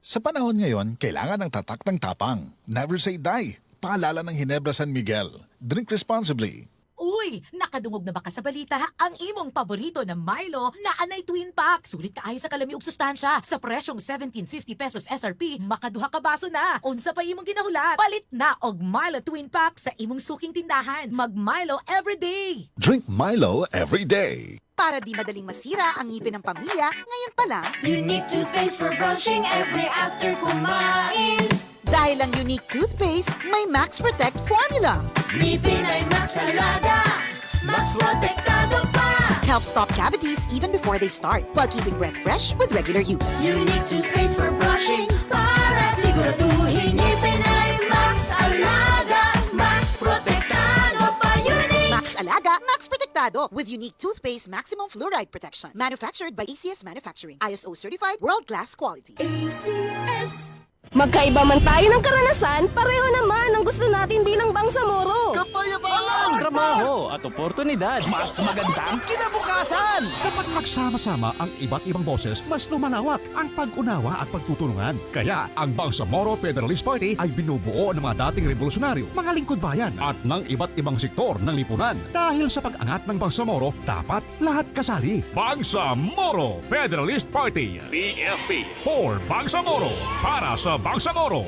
Sa panahon ngayon, kailangan ng tatak ng tapang. Never say die. Paalala ng Ginebra San Miguel. Drink responsibly. Uy, nakadungog na ba ka sa balita? Ang imong paborito na Milo na anay twin pack. Sulit kaayo sa kalami ug sustansya. Sa presyong 17.50 pesos SRP, makaduha ka baso na. Unsa pa imong ginahulat? Palit na og Milo twin pack sa imong suking tindahan. Mag Milo everyday. Drink Milo every day. Para di madaling masira ang ngipin ng pamilya, ngayon pa lang, Unique toothpaste for brushing every after kumain. dahil ang Unique toothpaste may Max Protect formula. Ngipin ay Max Alaga, Max Protektado pa. Help stop cavities even before they start, while keeping breath fresh with regular use. Unique toothpaste for brushing para siguraduhin ngipin ay Max Alaga, Max Protektado pa. Unique! Max Alaga, Max Protectado with Unique toothpaste maximum fluoride protection. Manufactured by ACS Manufacturing. ISO certified world-class quality. ACS. Magkaiba man tayo ng karanasan, pareho naman ang gusto natin bilang Bangsamoro. Kapayapaan! Trabaho at oportunidad. Mas magandang kinabukasan! Kapag magsama-sama ang iba't ibang boses, mas lumalawak ang pag-unawa at pagtutulungan. Kaya ang Bangsamoro Federalist Party ay binubuo ng mga dating revolusyonaryo, mga lingkod bayan at ng iba't ibang sektor ng lipunan. Dahil sa pag-angat ng Bangsamoro, dapat lahat kasali. Bangsamoro Federalist Party. PFP. For Bangsamoro. Para sa Bangsamoro.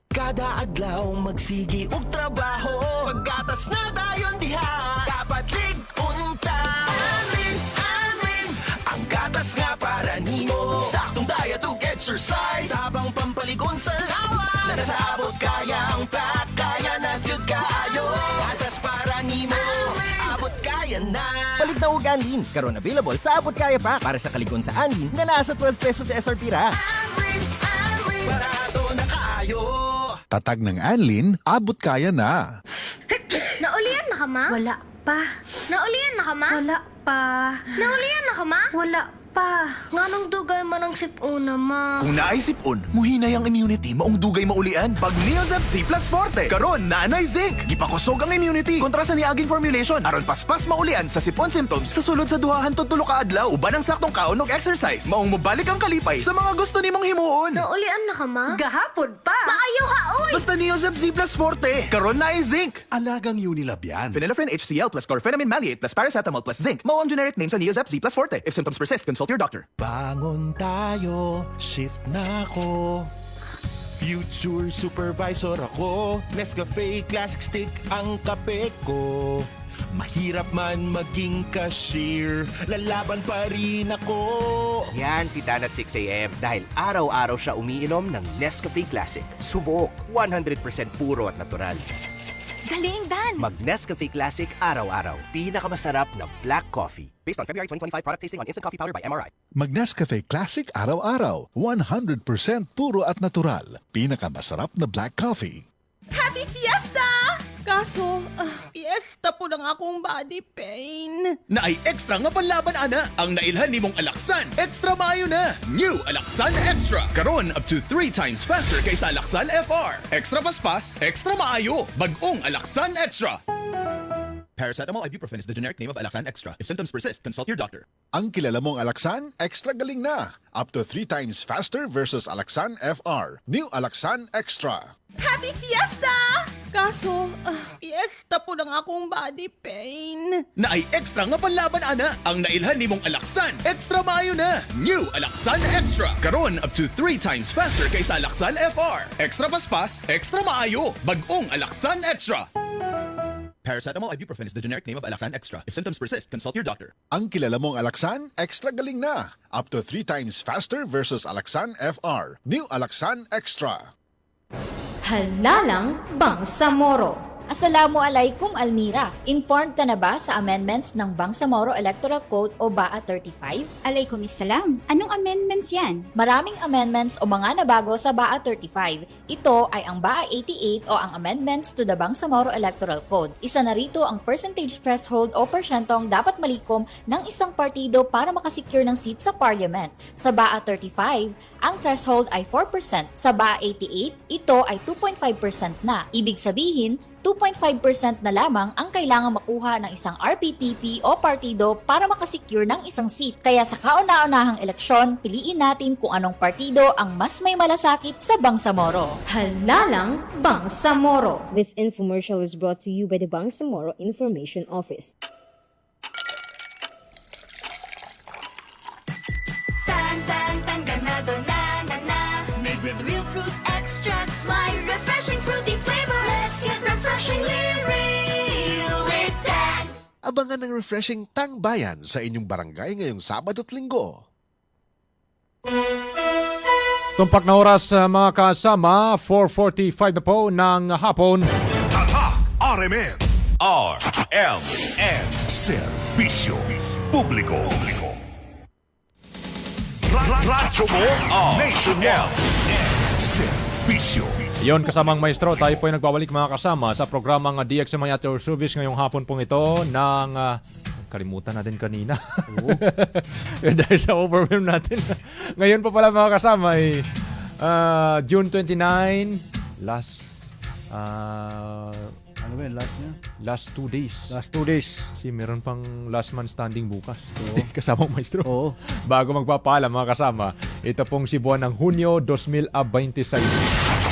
Kada adlaw magsigi og trabaho, pagkatas na dayon diha, dapat lig-unta. Alin, ang gatas nga para nimo. Saktong diet ug exercise, sabang pampaligon sa lawas. Nasabot kaya ang pack, kaya na gyud kaayo. Gatas para nimo, abot kaya na. Palit na og Anlin. Karon available sa Abot Kaya Pack para sa kaligon sa Anlin na nasa 12 pesos SRP ra. Barato na kaayo. Tatag ng Anlin, abot kaya na. Naulian na ka, ma? Wala pa. Naulian na ka, ma? Wala pa. Naulian na ka, ma? Wala pa. Nga nang dugay man ang sipuna, ma. Kung naay sipon, muhinay ang immunity maong dugay maulian. Pag Neozep Z Plus Forte, karon naanay zinc. Gipakusog ang immunity kontra sa niaging formulation aron paspas maulian sa sipon symptoms sa sulod sa 2 hangtod 3 ka adlaw uban ang saktong kaon ug exercise. Maong mobalik ang kalipay sa mga gusto nimong himuon. Naulian na ka, ma? Gahapon pa. Maayo ha, uy! Basta Neozep Z Plus Forte, karon naay zinc. Alagang Unilab yan. Phenylephrine HCl plus chlorphenamine maleate plus paracetamol plus zinc. Mao ang generic name sa Neozep Z Plus Forte. If symptoms persist, consult your doctor. Bangon tayo, shift na ako. Future supervisor ako. Nescafe Classic Stick ang kape ko. Mahirap man maging cashier, lalaban pa rin ako. Yan si Dan at 6 a.m. dahil araw-araw siya umiinom ng Nescafe Classic. Subok, 100% puro at natural. Galing, Dan! Mag Nescafe Classic araw-araw. Pinakamasarap na black coffee. Based on February 2025 product tasting on instant coffee powder by MRI. Mag-Nescafe Classic araw-araw. 100% puro at natural. Pinakamasarap na black coffee. Happy Fiesta! Kaso, fiesta po ng akong body pain. Naay extra nga panlaban ana ang nailhan nimong Alaksan. Extra maayo na. New Alaksan Extra. Karon up to 3 times faster kaysa Alaksan FR. Extra paspas, extra maayo. Bag-ong Alaksan Extra. Paracetamol ibuprofen is the generic name of Alaksan Extra. If symptoms persist, consult your doctor. Ang kilala mong Alaksan, extra galing na. Up to 3 times faster versus Alaksan FR. New Alaksan Extra. Happy Fiesta! Kaso, fiesta po ng akong body pain. Naay extra nga panlaban ana ang nailhan nimong Alaksan. Extra maayo na. New Alaksan Extra. Karon up to 3 times faster kaysa Alaksan FR. Extra paspas, extra maayo. Bag-ong Alaksan Extra. Paracetamol ibuprofen is the generic name of Alaksan Extra. If symptoms persist, consult your doctor. Ang kilala mong Alaksan, extra galing na. Up to 3 times faster versus Alaksan FR. New Alaksan Extra. Halalang Bangsamoro. Assalamualaikum Almira. Informed ka na ba sa amendments ng Bangsamoro Electoral Code o BAA 35? Alaikumissalam. Anong amendments yan? Maraming amendments o mga nabago sa BAA 35. Ito ay ang BAA 88 o ang amendments to the Bangsamoro Electoral Code. Isa na rito ang percentage threshold o porsyentong dapat malikom ng isang partido para makasecure ng seat sa parliament. Sa BAA 35, ang threshold ay 4%. Sa BAA 88, ito ay 2.5% na. Ibig sabihin, 2.5% na lamang ang kailangang makuha ng isang RPPP o partido para makasecure ng isang seat. Kaya sa kauna-unahang eleksyon, piliin natin kung anong partido ang mas may malasakit sa Bangsamoro. Halalang Bangsamoro. This infomercial is brought to you by the Bangsamoro Information Office. Tan ganado na na na. Made with real fruit extracts. My refreshing fruity flavor. Let's get refreshingly real with Tan. Abangan ng refreshing Tang Bayan sa inyong barangay ngayong Sabado at Linggo. Tumpak na oras mga kasama, 4:45 na po ng hapon. Tatak RMN. RMN. Servisyo Publiko. Radyo mo Nationwide. Servisyo. Yon, kasamang maestro, tayo po ay nagbabalik mga kasama sa programang DXMI at Your Service ngayong hapon pong ito ng kalimutan natin kanina. Dahil sa overwhelm natin. Ngayon po pala mga kasama ay June 29, last ano ba yun, last niya? Last 2 days. Last 2 days. Kasi meron pang last man standing bukas. So, kasamang maestro. Oo. Bago magpapaalam mga kasama, ito pong si buwan ng Hunyo 2026.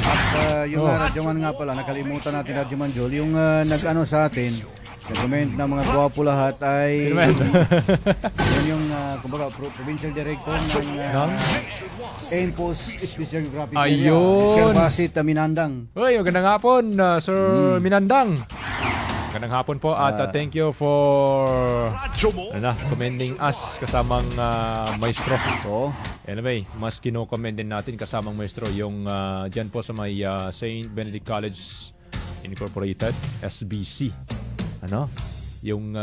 At yung Radyoman nga pala, nakalimutan natin Radyoman Joel, yung nag-ano sa atin, nag-comment na mga gwapo lahat ay yun yung kumbaga provincial director ng Enpos Special Geographic Area, Sir Basit Minandang. Uy, magandang hapon, Sir Minandang. Magandang hapon po at thank you for commending us kasamang maestro. Anyway, mas kino-commend din natin kasamang maestro yung dyan po sa may St. Benedict College Incorporated, SBC. Yung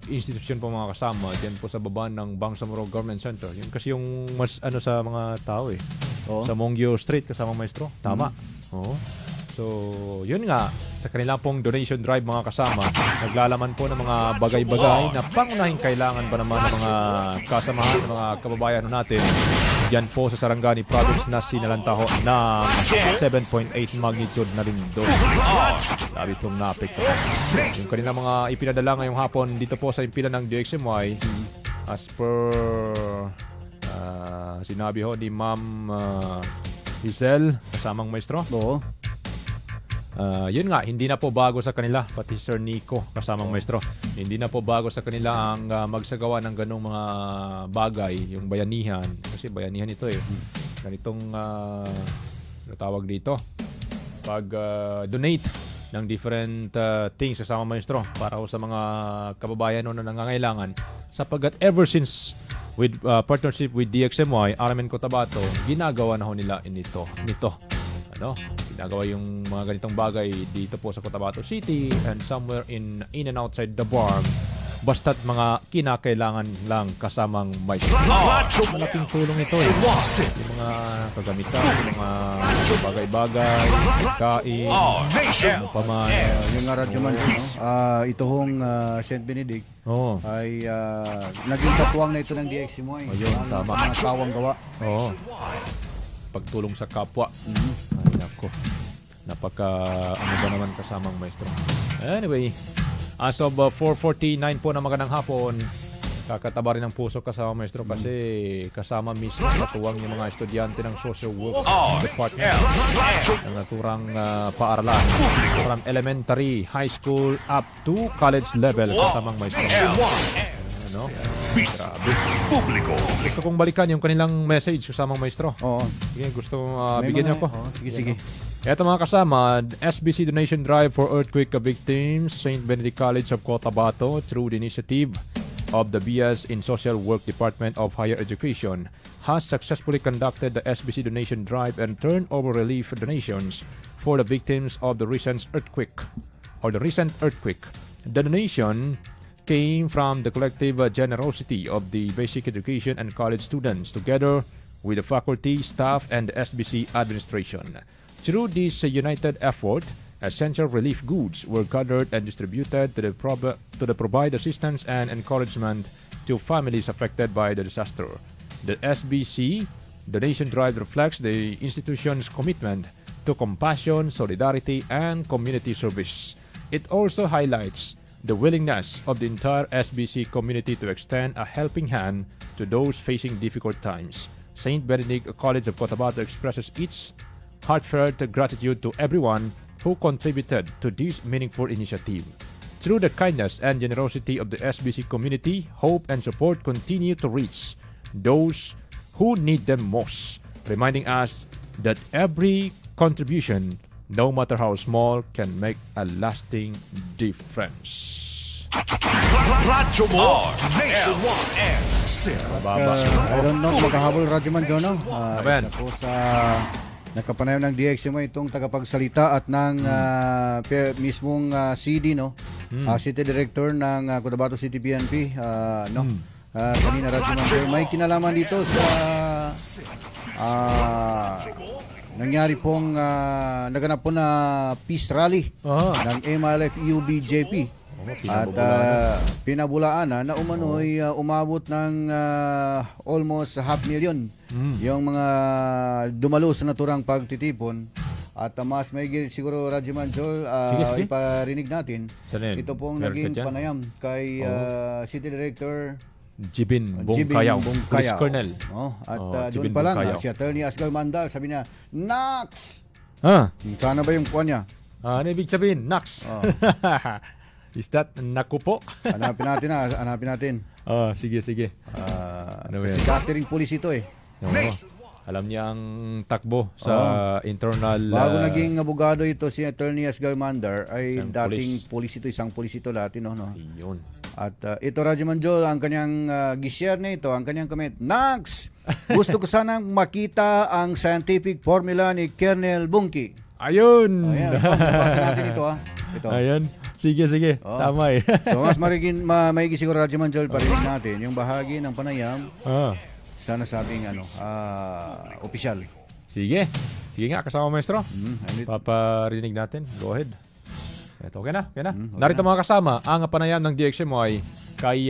institution po mga kasama dyan po sa baba ng Bangsamoro Government Center. Yun kasi yung mas sa mga tao sa Mongyo Street kasama maestro. Tama. So, yun nga, sa kanila pong donation drive mga kasama, naglalaman po ng mga bagay-bagay na pangunahing kailangan ba naman ng mga kasamahan ng mga kababayan natin dyan po sa Sarangani Province na sinalantaho ng 7.8 magnitude na rin doon. Labis pong naapektuhan. Yung kanila mga ipinadala ngayong hapon dito po sa impilan ng DXMY, as per sinabi ho ni Ma'am Giselle, kasamang maestro. Yun nga, hindi na po bago sa kanila, pati Sir Nico, kasamang maestro. Hindi na po bago sa kanila ang magsagawa ng ganong mga bagay, yung bayanihan. Kasi bayanihan ito ganitong tawag dito. Pag-donate ng different things kasama maestro para sa mga kababayan na nangangailangan. Sapagat ever since with partnership with DXMY, RMN Cotabato, ginagawa na ho nila nito. Ginagawa yung mga ganitong bagay dito po sa Cotabato City and somewhere in and outside the barm. Basta't mga kinakailangan lang kasamang maestro. Malaking tulong ito Yung mga kagamitan, yung mga bagay-bagay, kain, yung Radyoman, ito hong St. Benedict ay naging katuwang na ito ng DXMY. Tama. Mga kawang gawa. Pagtulong sa kapwa. Ay, nako. Ano ba naman kasamang maestro. Anyway, as of 4:49 po na magandang hapon, kakataba rin ang puso kasama maestro kasi kasama mismo katuwang yung mga estudyante ng Social Work Department ng naturang paaralan from elementary, high school up to college level kasamang maestro. Grabe. Gusto kong balikan yung kanilang message kasamang maestro. Sige, gusto bigyan niyo ako. Sige. Ito mga kasama, SBC Donation Drive for Earthquake Victims, St. Benedict College of Cotabato, through the initiative of the BS in Social Work Department of Higher Education, has successfully conducted the SBC Donation Drive and turned over relief donations for the victims of the recent earthquake or the recent earthquake. The donation came from the collective generosity of the basic education and college students together with the faculty, staff, and the SBC administration. Through this united effort, essential relief goods were gathered and distributed to provide assistance and encouragement to families affected by the disaster. The SBC donation drive reflects the institution's commitment to compassion, solidarity, and community service. It also highlights the willingness of the entire SBC community to extend a helping hand to those facing difficult times. St. Benedict College of Cotabato expresses its heartfelt gratitude to everyone who contributed to this meaningful initiative. Through the kindness and generosity of the SBC community, hope and support continue to reach those who need them most, reminding us that every contribution, no matter how small, can make a lasting difference. Radyo mo, nationwide and I don't know, makahabol Radyo Man, Jono. Amen. Isa po sa nakapanayam ng DXMO itong tagapagsalita at ng mismong CD, no? City Director ng Cotabato City PNP, no? Kanina Radyo Man, may kinalaman dito sa nangyari pong naganap po na peace rally ng MLF-UBJP. At pinabulaan na umano'y umabot ng almost 500,000 yung mga dumalo sa naturang pagtitipon. At mas may siguro Radyo Manjol iparinig natin. Ito pong naging panayam kay City Director Jibin Bongkayaw, Police Colonel. At doon pa lang, si Attorney Asgal Mandal, sabi niya, Nax! Sana ba yung kuha niya? Ano ibig sabihin? Nax! Is that nakupo? Hanapin natin. Sige. Si Catering Police ito eh. Alam niya ang takbo sa internal... Bago naging abogado ito, si Attorney Asgal Mandal ay dating police ito, isang police ito dati, no? Yun. At ito, Radyo Manjol, ang kanyang gishare na ito, ang kanyang comment, Nax! Gusto ko sanang makita ang scientific formula ni Colonel Bungki. Ayun! Ayan, nabasa natin ito, Ito. Ayun. Sige. Tama eh. So, mas maigi siguro Radyo Manjol, parinig natin yung bahagi ng panayam sa nasabing opisyal. Sige nga, kasama maestro. Paparinig natin. Go ahead. Ito, okay na. Narito mga kasama, ang panayam ng DXMO ay kay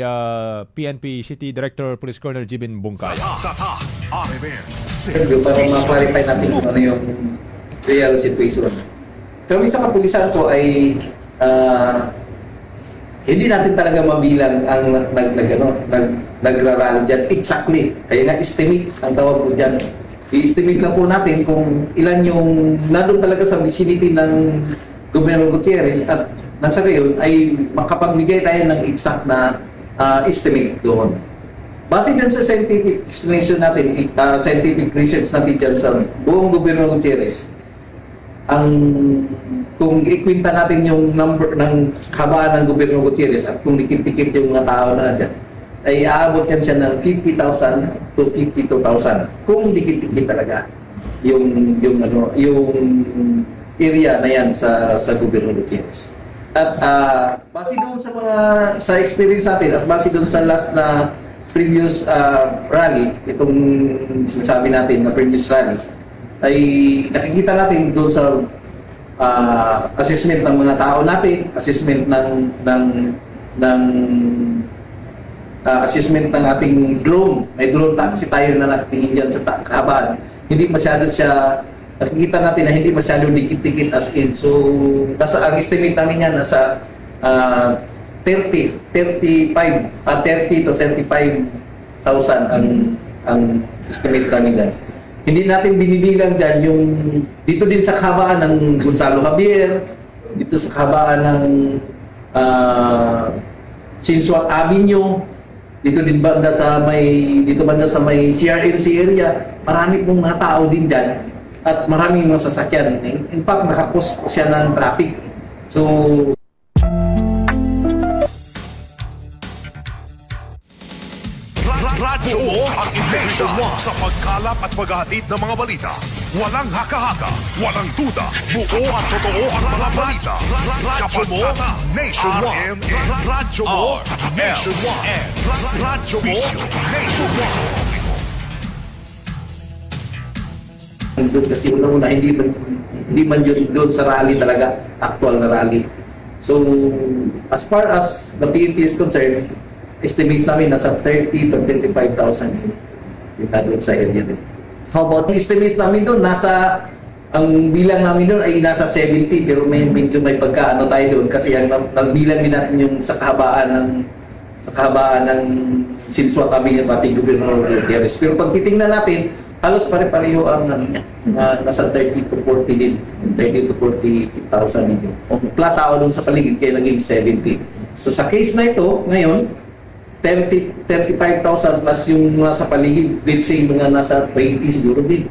PNP City Director Police Colonel Jibin Bongkayaw. Para ma-clarify natin kung ano yung real situation. Kami sa kapulisan ko ay hindi natin talaga mabilang ang nagrarally dyan exactly. Kaya nga estimate ang tawag po dyan. I-estimate lang po natin kung ilan yung nandun talaga sa vicinity ng Gobernador Gutierrez at nang sa gayon ay makapagbigay tayo ng exact na estimate doon. Base dyan sa scientific explanation natin, scientific research natin dyan sa buong Gobernador Gutierrez, kung ikwinta natin yung number ng kabaan ng Gobernador Gutierrez at kung dikit-dikit yung mga tao na dyan, ay aabot yan siya ng 50,000 to 52,000 kung dikit-dikit talaga yung area na yan sa Gobernador Gutierrez. At base doon sa experience natin at base doon sa last na previous rally, itong sinasabi natin na previous rally, ay nakikita natin doon sa assessment ng mga tao natin, assessment assessment ng ating drone. May drone taxi tayo na nakatingin dyan sa kahabaan. Hindi masyado siya, nakikita natin na hindi masyado dikit-dikit as in. So, ang estimate namin yan nasa 30 to 35,000 ang estimate namin dyan. Hindi natin binibilang dyan yung dito din sa kahabaan ng Gonzalo Javier, dito sa kahabaan ng Sinsuat Avenue, dito din banda sa may CRMC area, marami pong mga tao din dyan at maraming mga sasakyan. In fact, nakapost siya ng traffic. So, Radyo mo ang Nationwide sa pagkalap at paghahatid ng mga balita. Walang haka-haka, walang duda, buo at totoo ang mga balita. Kapag kata Nationwide, radyo mo Nationwide, radyo mo Nationwide. Doon kasi unang-una hindi man yun doon sa rally talaga, actual na rally. So, as far as the PNP is concerned, estimates namin nasa 30 to 35,000 yung doon sa area din. How about estimates namin doon? Ang bilang namin doon ay nasa 70, pero medyo may pagkaano tayo doon kasi ang bilang din natin yung sa kahabaan ng sinswa kami yung ating Gobernador Gutierrez. Pero pag titingnan natin, halos pare-pareho ang nasa 30 to 40 din. 30 to 40,000 din. Plus tao doon sa paligid kaya naging 70. So sa case na ito, ngayon, 35,000 plus yung nasa paligid. Let's say mga nasa 20 siguro din.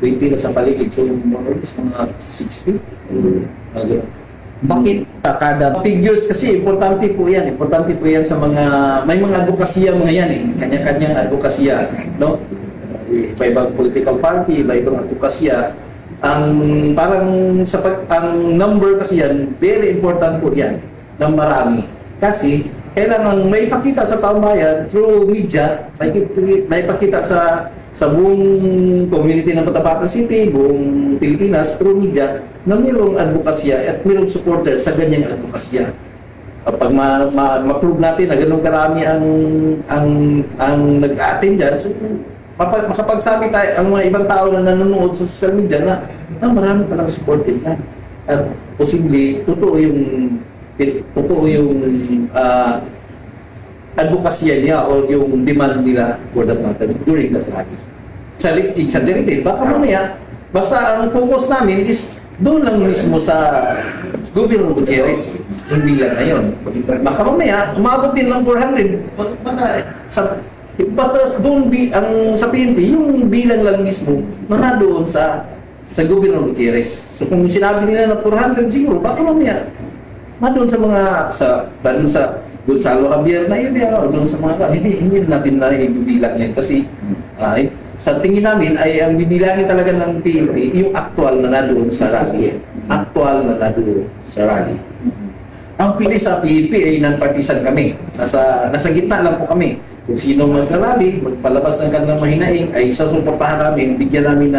20 na sa paligid. So more or less mga 60. Bakit kada figures kasi importante po yan sa mga may mga advokasya mga yan kanya-kanyang advokasya, no? Iba-ibang political party, iba-ibang advokasya. Ang number kasi yan, very important po yan ng marami. Kasi kailangan may pakita sa taong bayan through media, may pakita sa buong community ng Cotabato City, buong Pilipinas through media na mayroong advokasya at mayroong supporter sa ganyang advokasya. Pag ma-prove natin na ganun karami ang nag-a-attend dyan, so, makapagsabi tayo ang mga ibang tao na nanonood sa social media na marami palang supported na. At posible, totoo yung advokasya niya o yung demand nila for that matter during that rally. Exaggerated, baka mamaya, basta ang focus namin is doon lang mismo sa Gobernador Gutierrez yung bilang na yun. Baka mamaya, umabot din ng 400, basta doon sa PNP, yung bilang lang mismo na doon sa Gobernador Gutierrez. So kung sinabi nila na 400 siguro, baka mamaya doon sa mga doon sa Gonzalo Javier na yun o doon sa mga hindi natin na ibibilang yan kasi sa tingin namin ay ang bibilangin talaga ng PNP yung actual na doon sa rally. Ang pili sa PNP ay non-partisan kami. Nasa gitna lang po kami. Kung sino magkalali, magpalabas ng kanilang mahinaing, ay sasuportahan namin, bigyan namin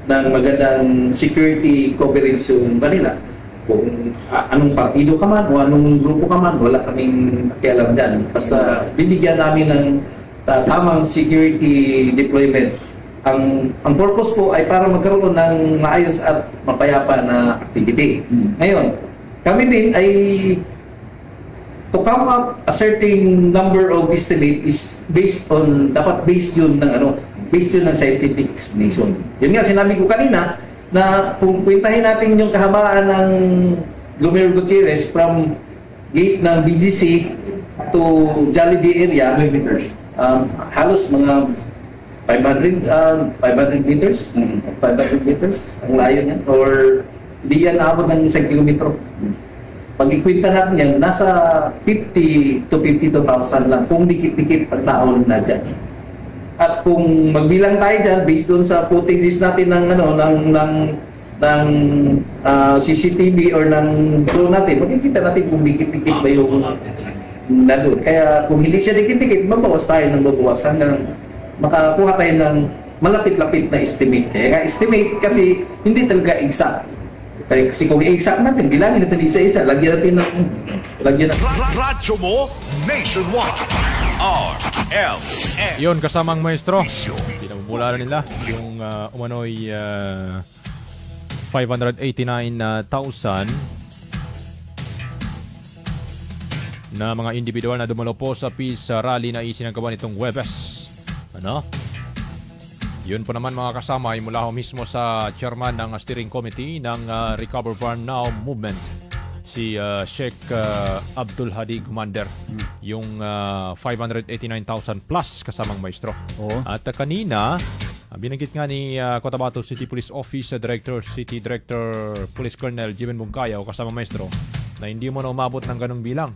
ng magandang security coverage yung kanila. Kung anong partido ka man o anong grupo ka man, wala kaming pakialam dyan. Basta bibigyan namin ng tamang security deployment. Ang purpose po ay para magkaroon ng maayos at mapayapa na activity. Ngayon, kami din ay to come up a certain number of estimate is based yun ng scientific explanation. Yun nga, sinabi ko kanina na kung kwentahin natin yung kahabaan ng Gobernador Gutierrez from gate ng BGC to Jollibee area, halos mga 500 meters ang layo niya or hindi yan naabot ng 1 kilometro. Pag ikwenta natin yan, nasa 50 to 52,000 lang kung dikit-dikit ang tao na dyan. At kung magbilang tayo dyan, based doon sa footages natin ng CCTV or ng drone natin, makikita natin kung dikit-dikit ba yung nandun. Kaya kung hindi siya dikit-dikit, mabawas tayo ng babawas hanggang makakuha tayo ng malapit-lapit na estimate. Kaya nga estimate kasi hindi talaga exact. Kasi kung i-exact natin, bilangin natin isa-isa, lagyan natin Radyo mo Nationwide. RMN. Yun, kasamang maestro. Pinamumula na nila yung umano'y 589,000 na mga individual na dumalo po sa peace rally na isinagawa nitong Huwebes. Yun po naman mga kasama ay mula ho mismo sa chairman ng steering committee ng Recover Farm Now Movement, si Sheikh Abdul Hadi Gumander, yung 589,000 plus kasamang maestro. At kanina, binanggit nga ni Cotabato City Police Office City Director Police Colonel Jimen Bungkaya o kasamang maestro na hindi mo na umabot ng ganung bilang.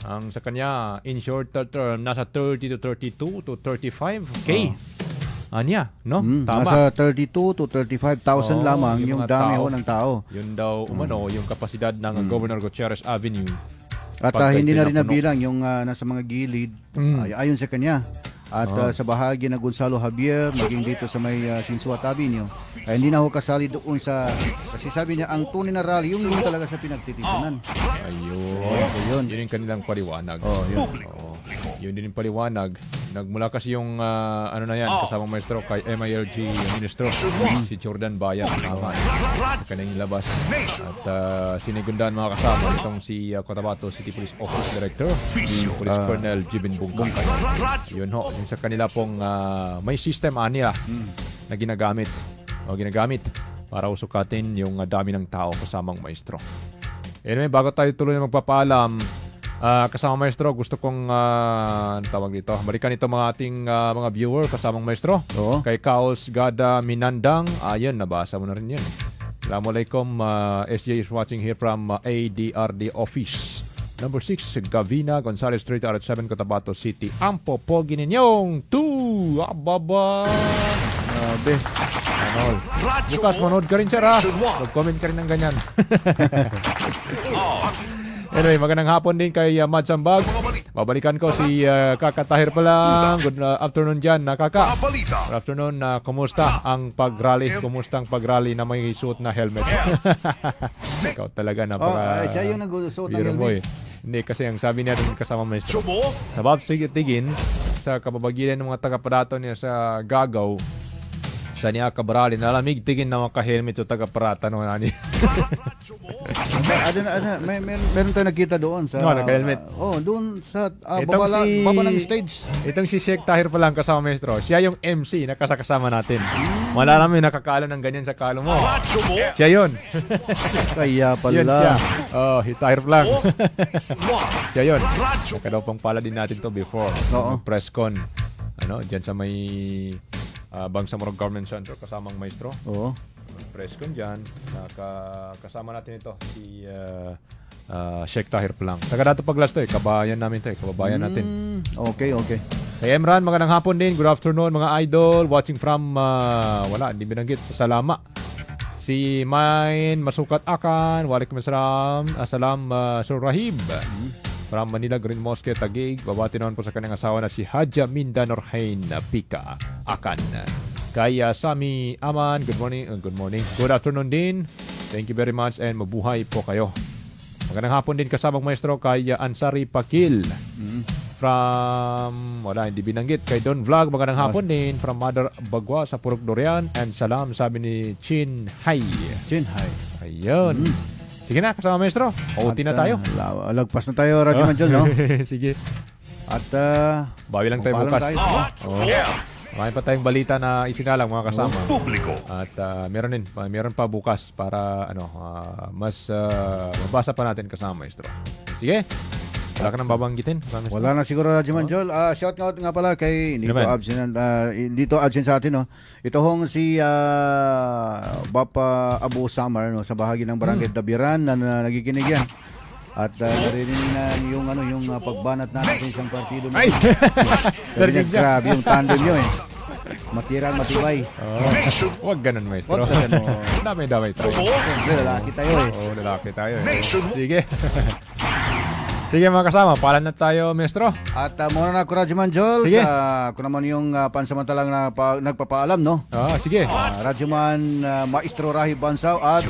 Ang sa kanya, in short term, nasa 30 to 32 to 35K. Anya, no? Tama. Nasa 32 to 35,000 lamang yung mga dami tao. ho ng tao. Yun daw, yung kapasidad ng Governor Gutierrez Avenue. At hindi na rin nabilang yung nasa mga gilid, ayon sa kanya. At sa bahagi ng Gonzalo Javier, maging dito sa may Sinsuat Avenue, ay hindi na ho kasali doon sa, kasi sabi niya, ang tunay na rally, yung talaga sa pinagtititunan. Ayun. Yun yung kanilang paliwanag. Yun din yung paliwanag. Nagmula kasi yung kasamang maestro kay MILG Ministro, si Jordan Bayan. Tama. Kanyang labas. At sinigundan mga kasama itong si Cotabato City Police Office Director, si Police Colonel Jibin Bungkang. Yun ho. Yung sa kanila pong may system aniya na ginagamit para usukatin yung dami ng tao kasamang maestro. Anyway, bago tayo tuloy na magpapaalam, kasama maestro, gusto kong balikan ito mga ating mga viewer kasamang maestro. Kay Kaos Gada Minandang, ayun, nabasa mo na rin yan. Assalamualaikum, SJ is watching here from ADRD office. Number 6, Gavina Gonzales Street, RH7, Cotabato City. Ang popogi ninyong 2. Ababa. Grabe. Bukas, manood ka rin, sir, ha? Mag-comment ka rin ng ganyan. Anyway, magandang hapon din kay Madsambag. Babalikan ko si Kaka Tahir pa lang. Good afternoon dyan, Kaka. Good afternoon. Kumusta ang pag-rally? Kumusta ang pag-rally na may suot na helmet? Ikaw talaga napaka... siya yung nag-suot ng Eh. helmet. Hindi, kasi ang sabi niya dun kasama maestro, sa tigin sa kababagilan ng mga taga-parato niya sa Gagaw, sa niya kabarali, nalamig tigin na maka-helmet o taga-parata no, nani. Meron tayo nakita doon sa naka-helmet. Doon sa baba ng stage. Itong si Sheikh Tahir pa lang kasama maestro. Siya yung MC na kasama natin. Wala namin nakakaala ng ganyan sa kalo mo. Siya yun. Kaya pala. Yun siya. Si Tahir pa lang. Siya yun. Nakadaw pang pala din natin to before. Press con. Diyan sa may Bangsamoro Government Center kasamang maestro. Press con dyan. Kasama natin ito si Sheikh Tahir pa lang. Taga dato Paglas to kabayan namin to kababayan natin. Okay. Kay Emran, magandang hapon din. Good afternoon mga idol. Watching from, hindi binanggit, sa Salama. Si Main Masukat Akan. Waalaikumsalam. Assalam, Sir Rahib. From Manila Green Mosque, Taguig. Babati naman po sa kanyang asawa na si Haja Minda Norhain Pika Akan. Kaya Sami Aman, good morning. Good afternoon din. Thank you very much and mabuhay po kayo. Magandang hapon din kasamang maestro kay Ansari Pakil. From, hindi binanggit, kay Don Vlog. Magandang hapon din from Mother Bagwa sa Purok Dorian. And salam, sabi ni Chin Hai. Ayun. Sige na, kasama maestro. Pauti na tayo. Lagpas na tayo, Radyo Manjol, no? Sige. At bawi lang tayo bukas. May pa tayong balita na isinalang mga kasama. At meron pa bukas para mas mabasa pa natin kasama maestro. Sige. Wala ka nang babanggitin? Wala na siguro, Radyo Manjol. Shout out nga pala kay dito absent sa atin, no. Ito hong si Bapa Abu Samar, no, sa bahagi ng Barangay Dabiran na nagikinig yan. At narinig na yung pagbanat natin sa isang partido. Grabe yung tandem nyo eh. Matira, matibay. Huwag ganun, maestro. Huwag ganun. Damay tayo. Lalaki tayo eh. Lalaki tayo eh. Sige. Sige mga kasama, paalam na tayo, maestro. At muna na ako, Radyo Manjol. Sige. Ako naman yung pansamantalang nagpapaalam, no? Sige. Radyo Man, Maestro Rahib Bansaw at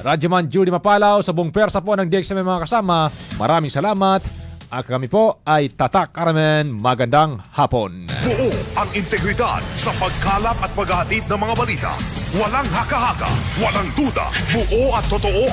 Radyo Man Judy Mapalaw sa buong persa po ng DXM mga kasama. Maraming salamat. At kami po ay Tatak Aramen. Magandang hapon. Buo ang integridad sa pagkalap at paghahatid ng mga balita. Walang haka-haka, walang duda, buo at totoo